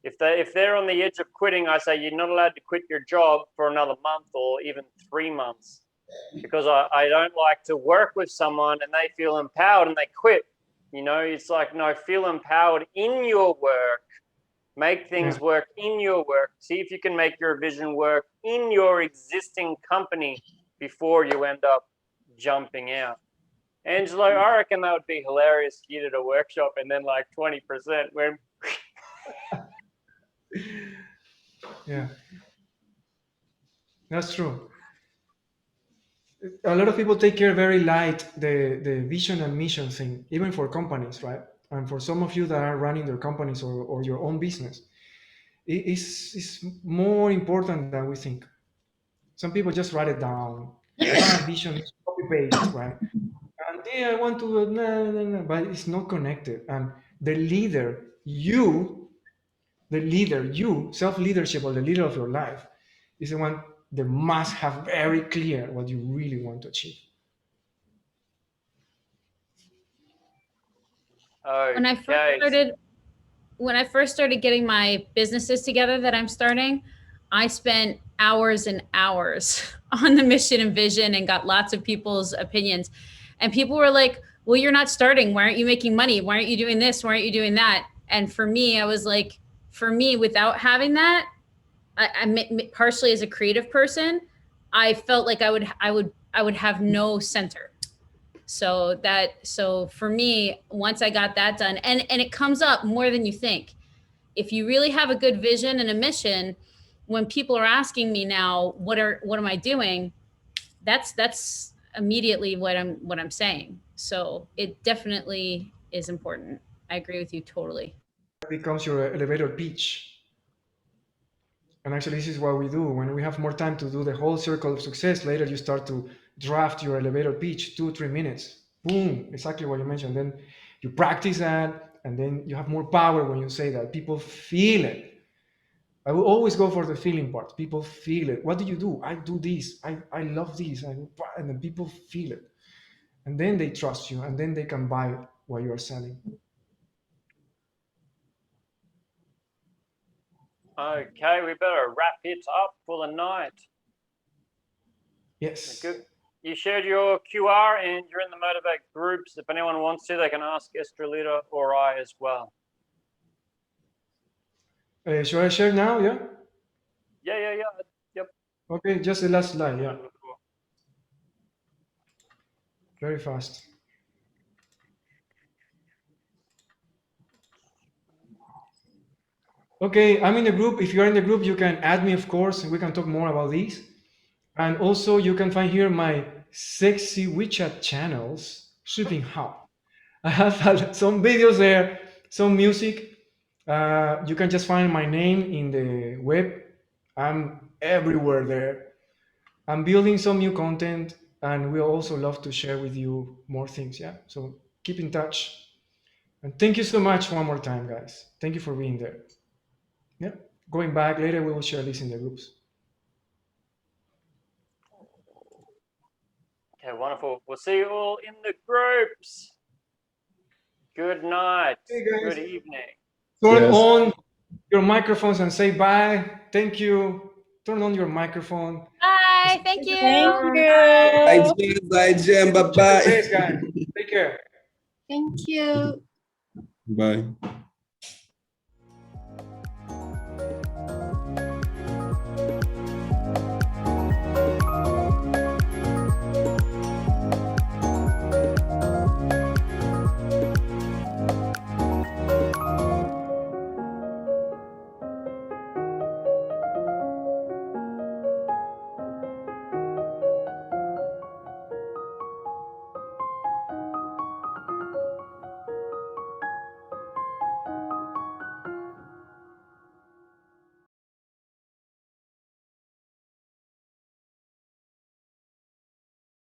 if they're on the edge of quitting, I say you're not allowed to quit your job for another month or even 3 months, because I don't like to work with someone and they feel empowered and they quit. You know, it's like, no, feel empowered in your work. Make things work in your work. See if you can make your vision work in your existing company before you end up jumping out. Angelo, I reckon that would be hilarious if you did a workshop and then like 20% went. Yeah, that's true. A lot of people take care very light the vision and mission thing, even for companies, right? And for some of you that are running their companies or your own business, it's more important than we think. Some people just write it down. Vision is copy paste, right? And yeah, I want to, no, but it's not connected. And the leader, self-leadership, or the leader of your life, is the one that must have very clear what you really want to achieve. Okay. When I first started getting my businesses together that I'm starting, I spent hours and hours on the mission and vision and got lots of people's opinions. And people were like, well, you're not starting. Why aren't you making money? Why aren't you doing this? Why aren't you doing that? And for me, I was like, for me, without having that, I partially as a creative person, I felt like I would have no center. So for me, once I got that done, and it comes up more than you think. If you really have a good vision and a mission, when people are asking me now, what am I doing? That's immediately what I'm saying. So it definitely is important. I agree with you totally. Becomes your elevator pitch. And actually, this is what we do. When we have more time to do the whole circle of success, later you start to draft your elevator pitch, 2-3 minutes. Boom, exactly what you mentioned. Then you practice that, and then you have more power when you say that. People feel it. I will always go for the feeling part. People feel it. What do you do? I do this. I love this. And then people feel it. And then they trust you, and then they can buy what you are selling. Okay, we better wrap it up for the night. Yes. Good. You shared your QR and you're in the Motivate groups. If anyone wants to, they can ask Estrelita or I as well. Should I share now? Yeah? Yeah. Yep. Okay, just the last slide. Yeah. Very fast. Okay, I'm in the group. If you're in the group, you can add me, of course, and we can talk more about these. And also, you can find here my sexy WeChat channels, Shipping How. I have some videos there, some music. You can just find my name in the web. I'm everywhere there. I'm building some new content, and we also love to share with you more things. Yeah, so keep in touch. And thank you so much one more time, guys. Thank you for being there. Yeah, going back later, we will share this in the groups. Okay, wonderful. We'll see you all in the groups. Good night. Hey, guys. Good evening. Turn on your microphones and say bye. Thank you. Turn on your microphone. Bye. Thank you. Thank you. Bye, Jem. Bye-bye. Take care. Thank you. Bye.